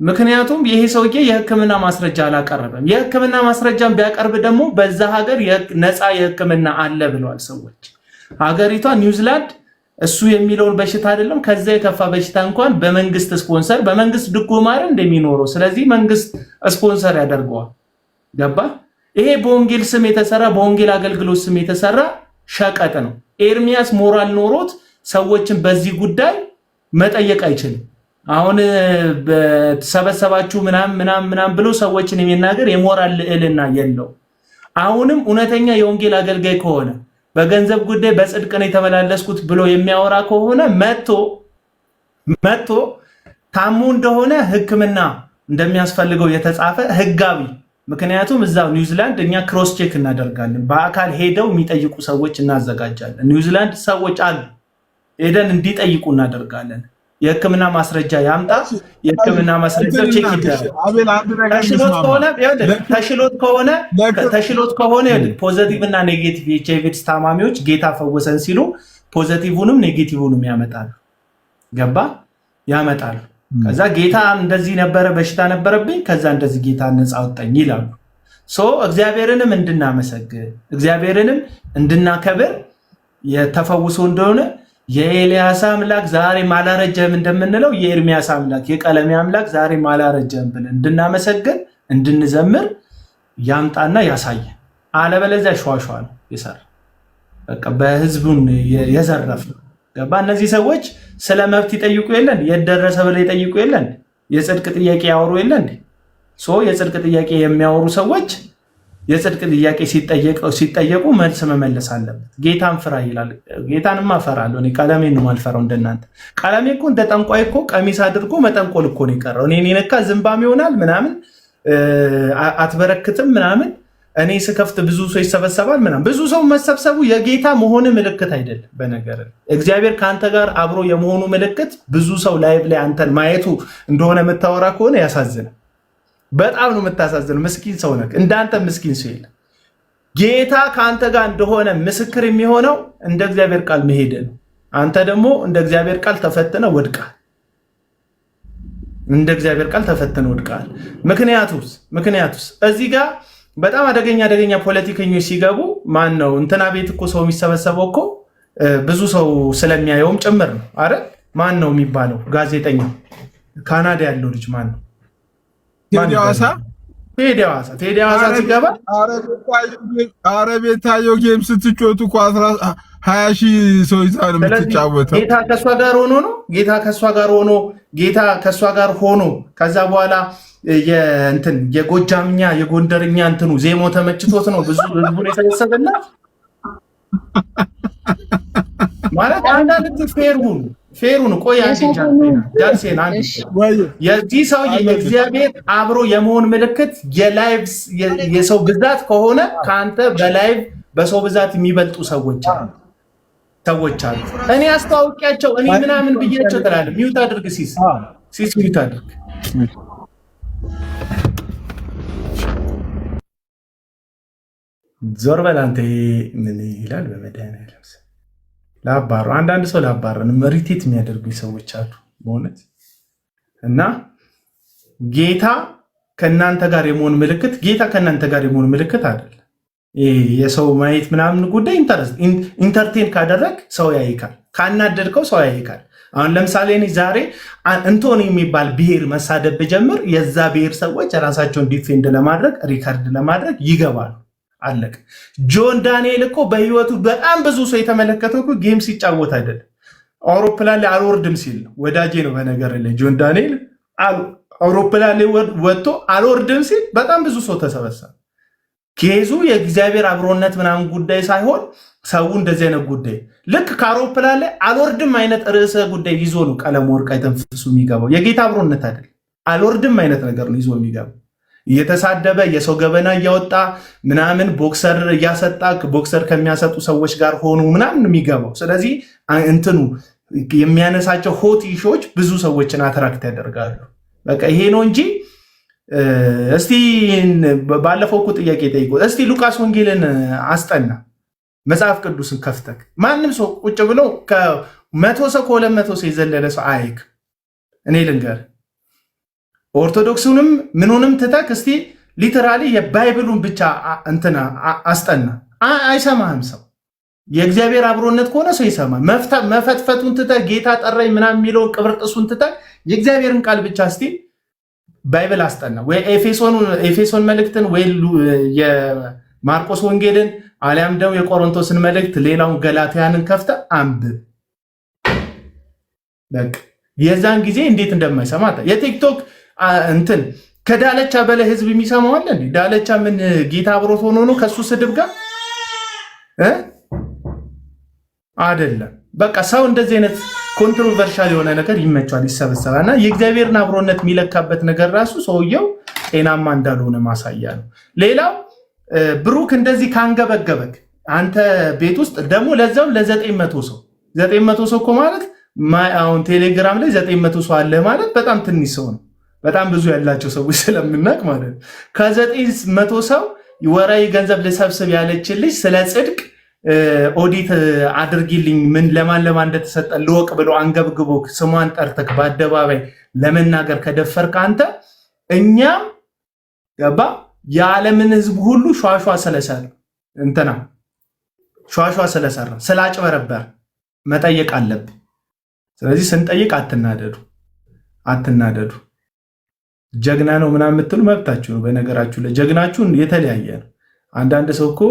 ምክንያቱም ይሄ ሰውዬ የሕክምና ማስረጃ አላቀረበም። የሕክምና ማስረጃን ቢያቀርብ ደግሞ በዛ ሀገር ነፃ የሕክምና አለ ብለዋል ሰዎች። ሀገሪቷ ኒውዚላንድ እሱ የሚለውን በሽታ አይደለም ከዛ የከፋ በሽታ እንኳን በመንግስት ስፖንሰር በመንግስት ድጎማ እንደሚኖረው ስለዚህ መንግስት ስፖንሰር ያደርገዋል። ገባ? ይሄ በወንጌል ስም የተሰራ በወንጌል አገልግሎት ስም የተሰራ ሸቀጥ ነው። ኤርሚያስ ሞራል ኖሮት ሰዎችን በዚህ ጉዳይ መጠየቅ አይችልም። አሁን በተሰበሰባችሁ ምናምን ብሎ ሰዎችን የሚናገር የሞራል ልዕልና የለው። አሁንም እውነተኛ የወንጌል አገልጋይ ከሆነ በገንዘብ ጉዳይ በጽድቅ ነው የተመላለስኩት ብሎ የሚያወራ ከሆነ መጥቶ ታሙ እንደሆነ ሕክምና እንደሚያስፈልገው የተጻፈ ህጋዊ ምክንያቱም እዛው ኒውዚላንድ እኛ ክሮስ ቼክ እናደርጋለን። በአካል ሄደው የሚጠይቁ ሰዎች እናዘጋጃለን። ኒውዚላንድ ሰዎች አሉ ሄደን እንዲጠይቁ እናደርጋለን። የሕክምና ማስረጃ ያምጣ። የሕክምና ማስረጃ ቼክ ይደረግ። ተሽሎት ከሆነ ፖዚቲቭ እና ኔጌቲቭ ኤችአይቪ ታማሚዎች ጌታ ፈወሰን ሲሉ ፖዚቲቭንም ኔጌቲቭንም ያመጣሉ። ገባ? ያመጣሉ። ከዛ ጌታ እንደዚህ ነበረ በሽታ ነበረብኝ ከዛ እንደዚህ ጌታ ነፃ አወጣኝ ይላሉ። እግዚአብሔርንም እንድናመሰግን እግዚአብሔርንም እንድናከብር የተፈውሶ እንደሆነ የኤልያስ አምላክ ዛሬ አላረጀም እንደምንለው የኤርሚያስ አምላክ የቀለሜ አምላክ ዛሬ አላረጀም ብለን እንድናመሰግን እንድንዘምር ያምጣና ያሳየን። አለበለዚያ ሸዋሸዋ ነው ይሰራ በቃ በህዝቡን የዘረፈ ገባ። እነዚህ ሰዎች ስለ መብት ይጠይቁ የለን የደረሰ ብለ ይጠይቁ የለን የጽድቅ ጥያቄ ያወሩ የለን የጽድቅ ጥያቄ የሚያወሩ ሰዎች የጽድቅ ጥያቄ ሲጠየቁ መልስ መመለስ አለበት። ጌታን ፍራ ይላል። ጌታንማ እፈራለሁ እኔ ቀለሜን ነው የማልፈራው እንደናንተ። ቀለሜ እኮ እንደ ጠንቋይ እኮ ቀሚስ አድርጎ መጠንቆል እኮ ነው የቀረው። እኔ ነካ ዝምባም ይሆናል ምናምን አትበረክትም ምናምን እኔ ስከፍት ብዙ ሰው ይሰበሰባል ምናምን። ብዙ ሰው መሰብሰቡ የጌታ መሆን ምልክት አይደለም። በነገር እግዚአብሔር ከአንተ ጋር አብሮ የመሆኑ ምልክት ብዙ ሰው ላይቭ ላይ አንተን ማየቱ እንደሆነ የምታወራ ከሆነ ያሳዝናል። በጣም ነው የምታሳዝነው። ምስኪን ሰው ነህ። እንዳንተ ምስኪን ሰው የለም። ጌታ ከአንተ ጋር እንደሆነ ምስክር የሚሆነው እንደ እግዚአብሔር ቃል መሄድ ነው። አንተ ደግሞ እንደ እግዚአብሔር ቃል ተፈትነ ወድቃል። እንደ እግዚአብሔር ቃል ተፈትነ ወድቃል። ምክንያቱስ እዚህ ጋር በጣም አደገኛ ፖለቲከኞች ሲገቡ ማን ነው እንትና ቤት እኮ ሰው የሚሰበሰበው እኮ ብዙ ሰው ስለሚያየውም ጭምር ነው አይደል? ማን ነው የሚባለው ጋዜጠኛው ካናዳ ያለው ልጅ ማን ነው? ቴዲ ሐዋሳ ሲገባ ኧረ ቤታየው ጌም ስትጮቱ እኮ 20,000 ሰው ይዛ ነው የምትጫወተው። ጌታ ከእሷ ጋር ሆኖ ከዛ በኋላ የጎጃምኛ የጎንደርኛ እንትኑ ዜሞ ተመችቶት ነው ብዙ ህዝቡን የሰበሰበላት ማለት አንዳንድ ፌሩን ቆይ ዳርሴን የዚህ ሰው የእግዚአብሔር አብሮ የመሆን ምልክት የሰው ብዛት ከሆነ ከአንተ በላይቭ በሰው ብዛት የሚበልጡ ሰዎች አሉ። እኔ አስተዋውቂያቸው እኔ ምናምን ብያቸው ትላለህ። ሚውት አድርግ ሲስ ሚውት አድርግ። ዞር በል አንተ። ምን ይላል በመድኃኒዓለም ላባሩ አንዳንድ ሰው ላባረንም ሪቴት የሚያደርጉ ሰዎች አሉ በእውነት። እና ጌታ ከእናንተ ጋር የመሆን ምልክት አይደለም። የሰው ማየት ምናምን ጉዳይ ኢንተርቴን ካደረግ ሰው ያይካል፣ ካናደድከው ሰው ያይካል። አሁን ለምሳሌ እኔ ዛሬ እንቶኒ የሚባል ብሔር መሳደብ ብጀምር የዛ ብሔር ሰዎች ራሳቸውን ዲፌንድ ለማድረግ ሪካርድ ለማድረግ ይገባሉ። አለቅ ጆን ዳንኤል እኮ በህይወቱ በጣም ብዙ ሰው የተመለከተው እኮ ጌም ሲጫወት አይደለም፣ አውሮፕላን ላይ አልወርድም ሲል ነው። ወዳጄ ነው በነገር ላይ ጆን ዳንኤል አውሮፕላን ላይ ወጥቶ አልወርድም ሲል በጣም ብዙ ሰው ተሰበሰበ። ኬዙ የእግዚአብሔር አብሮነት ምናምን ጉዳይ ሳይሆን ሰው እንደዚህ አይነት ጉዳይ ልክ ከአውሮፕላን ላይ አልወርድም አይነት ርዕሰ ጉዳይ ይዞ ነው ቀለም ወርቅ አይተንፍሱ የሚገባው። የጌታ አብሮነት አይደል፣ አልወርድም አይነት ነገር ነው ይዞ የሚገባው። እየተሳደበ የሰው ገበና እያወጣ ምናምን ቦክሰር እያሰጣ ቦክሰር ከሚያሰጡ ሰዎች ጋር ሆኑ ምናምን የሚገባው። ስለዚህ እንትኑ የሚያነሳቸው ሆት ኢሾች ብዙ ሰዎችን አትራክት ያደርጋሉ። በቃ ይሄ ነው እንጂ እስቲ ባለፈው እኮ ጥያቄ ጠይቆ እስቲ ሉቃስ ወንጌልን አስጠና መጽሐፍ ቅዱስን ከፍተክ ማንም ሰው ቁጭ ብሎ ከ100 ሰው ከ200 ሰው የዘለለ ሰው አይክ። እኔ ልንገር ኦርቶዶክሱንም ምኑንም ትተክ እስቲ ሊተራሊ የባይብሉን ብቻ እንትና አስጠና። አይሰማህም ሰው። የእግዚአብሔር አብሮነት ከሆነ ሰው ይሰማል። መፈትፈቱን ትተክ ጌታ ጠራኝ ምናምን የሚለውን ቅብርጥሱን ትተክ የእግዚአብሔርን ቃል ብቻ እስቲ ባይብል አስጠና። ወይ ኤፌሶን መልእክትን ወይ የማርቆስ ወንጌልን አሊያም ደግሞ የቆሮንቶስን መልእክት ሌላውን ገላትያንን ከፍተ አንብብ። በቃ የዛን ጊዜ እንዴት እንደማይሰማ የቲክቶክ እንትን ከዳለቻ በላይ ህዝብ የሚሰማው አለ እንዴ? ዳለቻ ምን ጌታ አብሮት ሆኖ ነው ከሱ ስድብ ጋር አይደለም። በቃ ሰው እንደዚህ አይነት ኮንትሮቨርሻል የሆነ ነገር ይመቻል፣ ይሰበሰባል። እና የእግዚአብሔርን አብሮነት የሚለካበት ነገር ራሱ ሰውየው ጤናማ እንዳልሆነ ማሳያ ነው። ሌላው ብሩክ እንደዚህ ካንገበገበክ አንተ ቤት ውስጥ ደግሞ ለዛው ለ900 ሰው 900 ሰው እኮ ማለት አሁን ቴሌግራም ላይ 900 ሰው አለ ማለት በጣም ትንሽ ሰው ነው። በጣም ብዙ ያላቸው ሰዎች ስለምናቅ ማለት ነው። ከ900 ሰው ወራዊ ገንዘብ ልሰብስብ ያለችልሽ ስለ ጽድቅ ኦዲት አድርጊልኝ ምን ለማን እንደተሰጠ ልወቅ ብሎ አንገብግቦክ ስሟን ጠርተክ በአደባባይ ለመናገር ከደፈርክ አንተ እኛም ገባ የዓለምን ህዝብ ሁሉ ሿሿ ስለሰራ እንትና ሿሿ ስለሰራ ስላጭበረበር መጠየቅ አለብን። ስለዚህ ስንጠይቅ አትናደዱ። ጀግና ነው ምናምን የምትሉ መብታችሁ ነው። በነገራችሁ ላይ ጀግናችሁን የተለያየ ነው። አንዳንድ ሰው እኮ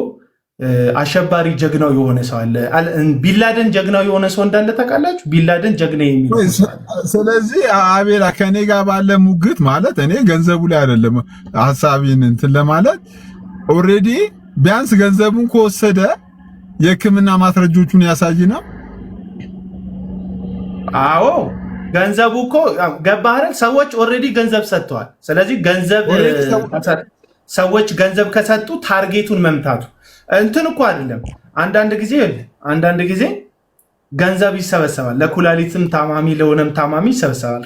አሸባሪ ጀግናው የሆነ ሰው አለ። ቢላደን ጀግናው የሆነ ሰው እንዳለ ታውቃላችሁ። ቢላደን ጀግና የሚለው። ስለዚህ አቤላ ከኔ ጋር ባለ ሙግት ማለት እኔ ገንዘቡ ላይ አይደለም ሐሳቤን እንትን ለማለት ኦልሬዲ ቢያንስ ገንዘቡን ከወሰደ የሕክምና ማስረጃዎቹን ያሳይና። አዎ ገንዘቡ እኮ ገባህ አይደል? ሰዎች ኦልሬዲ ገንዘብ ሰጥተዋል። ስለዚህ ሰዎች ገንዘብ ከሰጡ ታርጌቱን መምታቱ እንትን እኮ አይደለም። አንዳንድ ጊዜ ገንዘብ ይሰበሰባል። ለኩላሊትም ታማሚ ለሆነም ታማሚ ይሰበሰባል።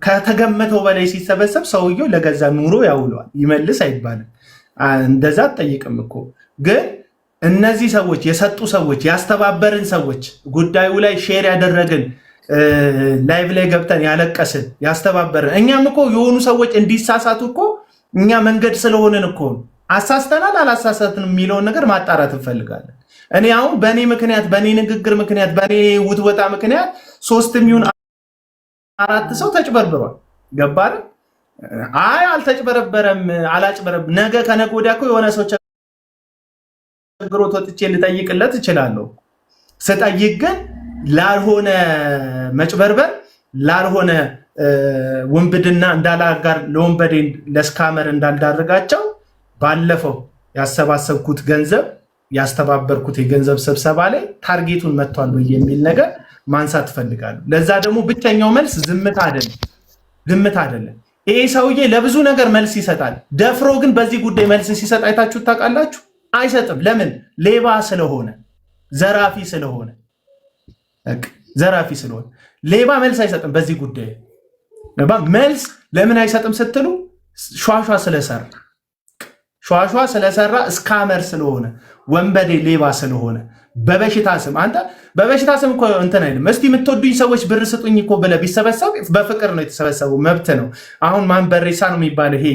ከተገመተው በላይ ሲሰበሰብ ሰውየው ለገዛ ኑሮ ያውለዋል። ይመልስ አይባልም። እንደዛ አትጠይቅም እኮ። ግን እነዚህ ሰዎች የሰጡ ሰዎች ያስተባበርን ሰዎች ጉዳዩ ላይ ሼር ያደረግን ላይቭ ላይ ገብተን ያለቀስን ያስተባበርን እኛም እኮ የሆኑ ሰዎች እንዲሳሳቱ እኮ እኛ መንገድ ስለሆንን እኮ አሳስተናል አላሳሳትንም የሚለውን ነገር ማጣራት እንፈልጋለን። እኔ አሁን በእኔ ምክንያት በእኔ ንግግር ምክንያት በእኔ ውትወታ ምክንያት 3 የሚሆን 4 ሰው ተጭበርብሯል። ገባር አይ አልተጭበረበረም አላጭበረብ ነገ ከነገ ወዲያ እኮ የሆነ ሰው ችግሮት ወጥቼ ልጠይቅለት እችላለሁ። ስጠይቅ ግን ላልሆነ መጭበርበር ላልሆነ ወንብድና እንዳላጋር ለወንበዴ ለስካመር እንዳልዳረጋቸው ባለፈው ያሰባሰብኩት ገንዘብ ያስተባበርኩት የገንዘብ ስብሰባ ላይ ታርጌቱን መጥቷል ወይ የሚል ነገር ማንሳት ፈልጋለሁ። ለዛ ደግሞ ብቸኛው መልስ ዝምታ አይደለም። ይሄ ሰውዬ ለብዙ ነገር መልስ ይሰጣል። ደፍሮ ግን በዚህ ጉዳይ መልስ ሲሰጥ አይታችሁ ታውቃላችሁ? አይሰጥም። ለምን? ሌባ ስለሆነ፣ ዘራፊ ስለሆነ ሌባ መልስ አይሰጥም። በዚህ ጉዳይ መልስ ለምን አይሰጥም ስትሉ ሿሿ ስለሰራ እስካመር ስለሆነ ወንበዴ ሌባ ስለሆነ በበሽታ ስም አንተ በበሽታ ስም እኮ እንትን አይደለም። እስቲ የምትወዱኝ ሰዎች ብር ስጡኝ እኮ ብለህ ቢሰበሰብ በፍቅር ነው የተሰበሰበው፣ መብት ነው። አሁን ማን በሬሳ ነው የሚባለው? ይሄ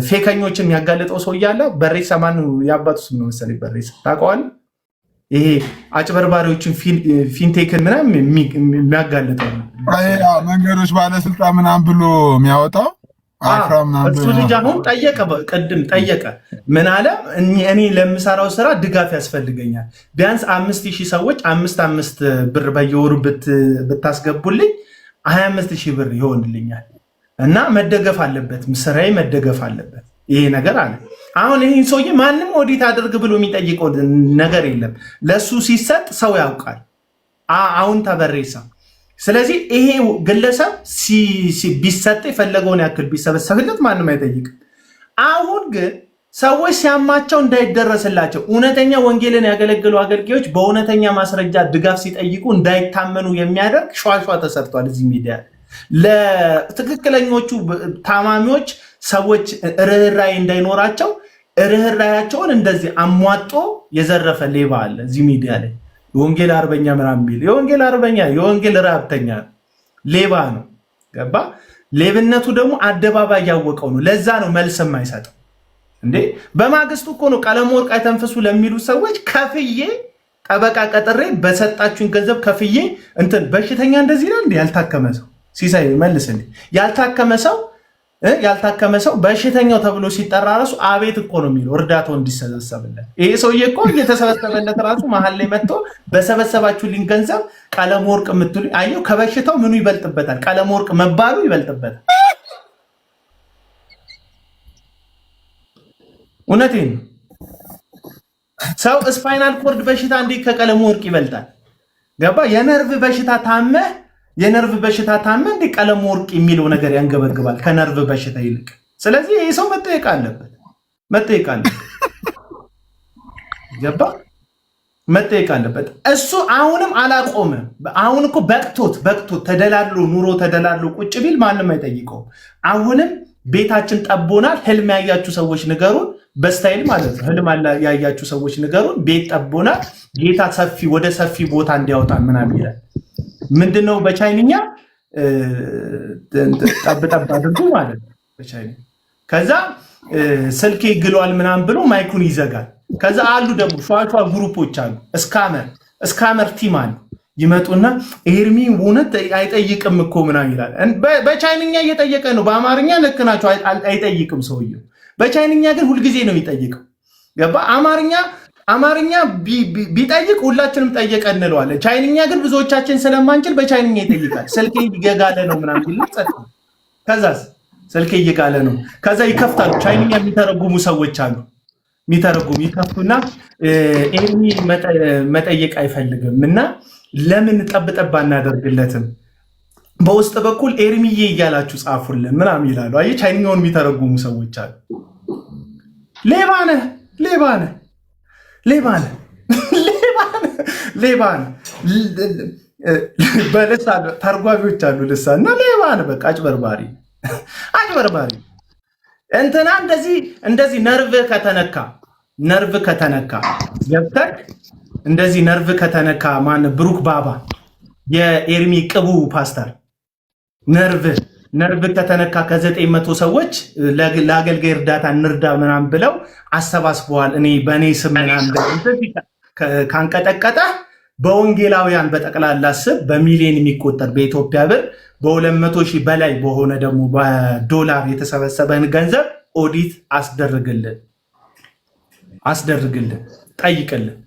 ፌከኞችን የሚያጋልጠው ሰው እያለ በሬሳ ማን ያባቱ ስም ነው መሰለኝ፣ በሬሳ ታውቀዋለህ? ይሄ አጭበርባሪዎችን ፊንቴክን ምናምን የሚያጋልጠው መንገዶች ባለስልጣን ምናምን ብሎ የሚያወጣው እሱ ልጅ አሁን ቅድም ጠየቀ። ምን አለ? እኔ ለምሰራው ስራ ድጋፍ ያስፈልገኛል። ቢያንስ 5000 ሰዎች 5 ብር በየወሩ ብታስገቡልኝ 25000 ብር ይሆንልኛል እና መደገፍ አለበት፣ ስራዬ መደገፍ አለበት ይሄ ነገር አለ። አሁን ይህን ሰውዬ ማንም ኦዲት አድርግ ብሎ የሚጠይቀው ነገር የለም። ለሱ ሲሰጥ ሰው ያውቃል። አሁን ተበሬሳ። ስለዚህ ይሄ ግለሰብ ቢሰጥ የፈለገውን ያክል ቢሰበሰብለት ማንም አይጠይቅም። አሁን ግን ሰዎች ሲያማቸው እንዳይደረስላቸው እውነተኛ ወንጌልን ያገለግሉ አገልጋዮች በእውነተኛ ማስረጃ ድጋፍ ሲጠይቁ እንዳይታመኑ የሚያደርግ ሸዋሸዋ ተሰርቷል እዚህ ሚዲያ። ለትክክለኞቹ ታማሚዎች ሰዎች ርኅራኄ እንዳይኖራቸው ርኅራኄያቸውን እንደዚህ አሟጦ የዘረፈ ሌባ አለ እዚህ ሚዲያ ላይ። የወንጌል አርበኛ ምናምን ቢል የወንጌል አርበኛ የወንጌል ረሀብተኛ ሌባ ነው። ገባ? ሌብነቱ ደግሞ አደባባይ ያወቀው ነው። ለዛ ነው መልስ የማይሰጠው እንዴ። በማግስቱ እኮ ነው ቀለም ወርቅ አይተንፍሱ ለሚሉ ሰዎች ከፍዬ ጠበቃ ቀጥሬ በሰጣችሁን ገንዘብ ከፍዬ እንትን በሽተኛ እንደዚህ ነው እንዴ? ያልታከመ ሰው ሲሳይ መልስልኝ። ያልታከመ ሰው በሽተኛው ተብሎ ሲጠራ ራሱ አቤት እኮ ነው የሚለው እርዳታው እንዲሰበሰብለት። ይሄ ሰውዬ እኮ እየተሰበሰበለት ራሱ መሀል ላይ መጥቶ በሰበሰባችሁልኝ ገንዘብ ቀለም ወርቅ የምትሉ አየው። ከበሽታው ምኑ ይበልጥበታል? ቀለም ወርቅ መባሉ ይበልጥበታል። እውነቴን ነው። ሰው ስፓይናል ኮርድ በሽታ እንዴት ከቀለም ወርቅ ይበልጣል? ገባ? የነርቭ በሽታ ታመህ እንደ ቀለም ወርቅ የሚለው ነገር ያንገበግባል ከነርቭ በሽታ ይልቅ። ስለዚህ ይህ ሰው መጠየቅ አለበት። ገባ? መጠየቅ አለበት። እሱ አሁንም አላቆመም። አሁን እኮ በቅቶት ተደላሎ ኑሮ ተደላሎ ቁጭ ቢል ማንም አይጠይቀውም። አሁንም ቤታችን ጠቦናል። ህልም ያያችሁ ሰዎች ንገሩን፣ በስታይል ማለት ነው። ህልም ያያችሁ ሰዎች ንገሩን፣ ቤት ጠቦናል፣ ጌታ ወደ ሰፊ ቦታ እንዲያወጣን ምናምን ይላል። ምንድነው በቻይንኛ ጠብጠብ አድርጉ ማለት ነው በቻይንኛ። ከዛ ስልኬ ግሏል ምናምን ብሎ ማይኩን ይዘጋል። ከዛ አሉ ደግሞ ሸዋሸዋ ግሩፖች አሉ፣ እስካመር ቲም አሉ። ይመጡና ኤርሚ እውነት አይጠይቅም እኮ ምናምን ይላል። በቻይንኛ እየጠየቀ ነው። በአማርኛ ልክ ናቸው፣ አይጠይቅም ሰውየው። በቻይንኛ ግን ሁልጊዜ ነው የሚጠይቀው። ገባ? አማርኛ ቢጠይቅ ሁላችንም ጠየቀ እንለዋለን። ቻይንኛ ግን ብዙዎቻችን ስለማንችል በቻይንኛ ይጠይቃል። ስልኬ እየጋለ ነው ምናምን ቢል ከዛስ ስልኬ እየጋለ ነው። ከዛ ይከፍታሉ። ቻይንኛ የሚተረጉሙ ሰዎች አሉ። ይከፍቱና ኤርሚ መጠየቅ አይፈልግም እና ለምን ጠብጠብ አናደርግለትም? በውስጥ በኩል ኤርሚዬ እያላችሁ ጻፉልን ምናምን ይላሉ። አየህ፣ ቻይንኛውን የሚተረጉሙ ሰዎች አሉ። ሌባ ነህ በልሳን ተርጓሚዎች አሉ። ልሳን እና ሌባ ነህ በቃ አጭበርባሪ። እንትና እንደዚህ ነርቭ ከተነካ ገብተክ እንደዚህ ነርቭ ከተነካ ማን ብሩክ ባባ የኤርሚ ቅቡ ፓስተር ነርቭ ከተነካ ከ900 ሰዎች ለአገልጋይ እርዳታ እንርዳ ምናምን ብለው አሰባስበዋል። እኔ በእኔ ስም ምናምን ካንቀጠቀጠ በወንጌላውያን በጠቅላላ ስብ በሚሊዮን የሚቆጠር በኢትዮጵያ ብር በ200,000 በላይ በሆነ ደግሞ በዶላር የተሰበሰበን ገንዘብ ኦዲት አስደርግልን ጠይቅልን።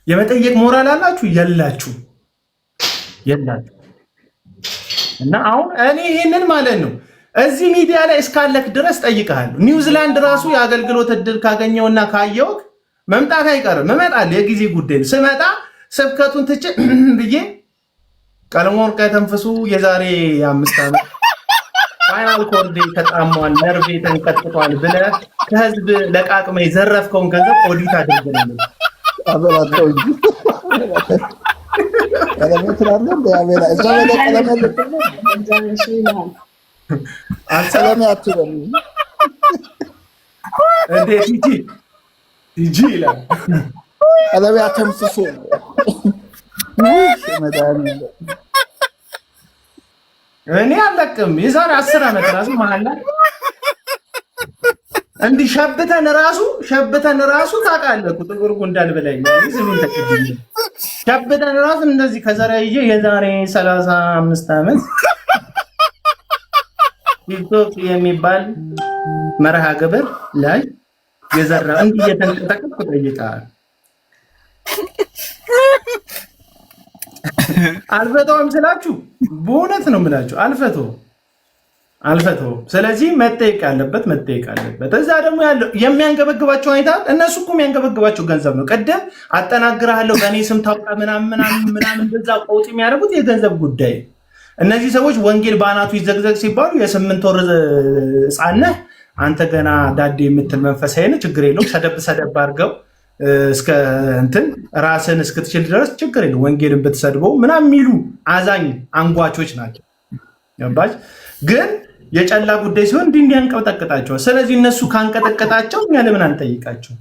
የመጠየቅ ሞራል አላችሁ? የላችሁ። እና አሁን እኔ ይሄንን ማለት ነው እዚህ ሚዲያ ላይ እስካለክ ድረስ ጠይቀሃለሁ። ኒውዚላንድ ራሱ የአገልግሎት እድል ካገኘውና ካየው መምጣት አይቀርም። እመጣለሁ፣ የጊዜ ጉዳይ። ስመጣ ስብከቱን ትቼ ብዬ ቀለሞን ከተንፈሱ የዛሬ 5 ዓመት ፋይናል ኮርዴ ተጣሟል፣ ነርቬ ተንቀጥቅጧል ብለህ ከህዝብ ለቃቅመ የዘረፍከውን ገንዘብ ኦዲት አድርገናል። አበላቸው እንጂ ቀለመት አለ እንደ አበላ እዛ ወደ ቀለመት አሰላም አትበል እንዴ ቲጂ ይላል ቀለበት አተንፍሶ እኔ አለቅም። የዛሬ 10 ዓመት ራሱ መሀል ላይ እንዲህ ሸብተን ራሱ ታውቃለህ እኮ ጥቁር ጉንዳን ብለኝ ሸብተን ራሱ እንደዚህ ከዘራ ይዤ የዛሬ 35 ዓመት ቲክቶክ የሚባል መርሃ ግብር ላይ የዘራ እንዲህ እየተንቀጠቀጥኩ ጠይቃለሁ። አልፈተውም ስላችሁ በእውነት ነው የምላችሁ፣ አልፈተውም። ስለዚህ መጠየቅ ያለበት። እዛ ደግሞ ያለው የሚያንገበግባቸው አይታ እነሱ እኮ የሚያንገበግባቸው ገንዘብ ነው። ቀደም አጠናግርሃለሁ በእኔ ስም ታውቃ ምናምን እንደዛ ቀውጥ የሚያደርጉት የገንዘብ ጉዳይ። እነዚህ ሰዎች ወንጌል በአናቱ ይዘግዘግ ሲባሉ የ8 ወር ሕፃን ነህ አንተ ገና ዳዴ የምትል መንፈሳዊ ነህ፣ ችግር የለውም ሰደብ አድርገው እስከ እንትን ራስን እስክትችል ድረስ ችግር የለውም ወንጌልን ብትሰድበው ምናምን የሚሉ አዛኝ አንጓቾች ናቸው። ገባች? ግን የጨላ ጉዳይ ሲሆን እንዲህ ያንቀጠቅጣቸዋል። ስለዚህ እነሱ ካንቀጠቀጣቸው እኛ ለምን አንጠይቃቸው?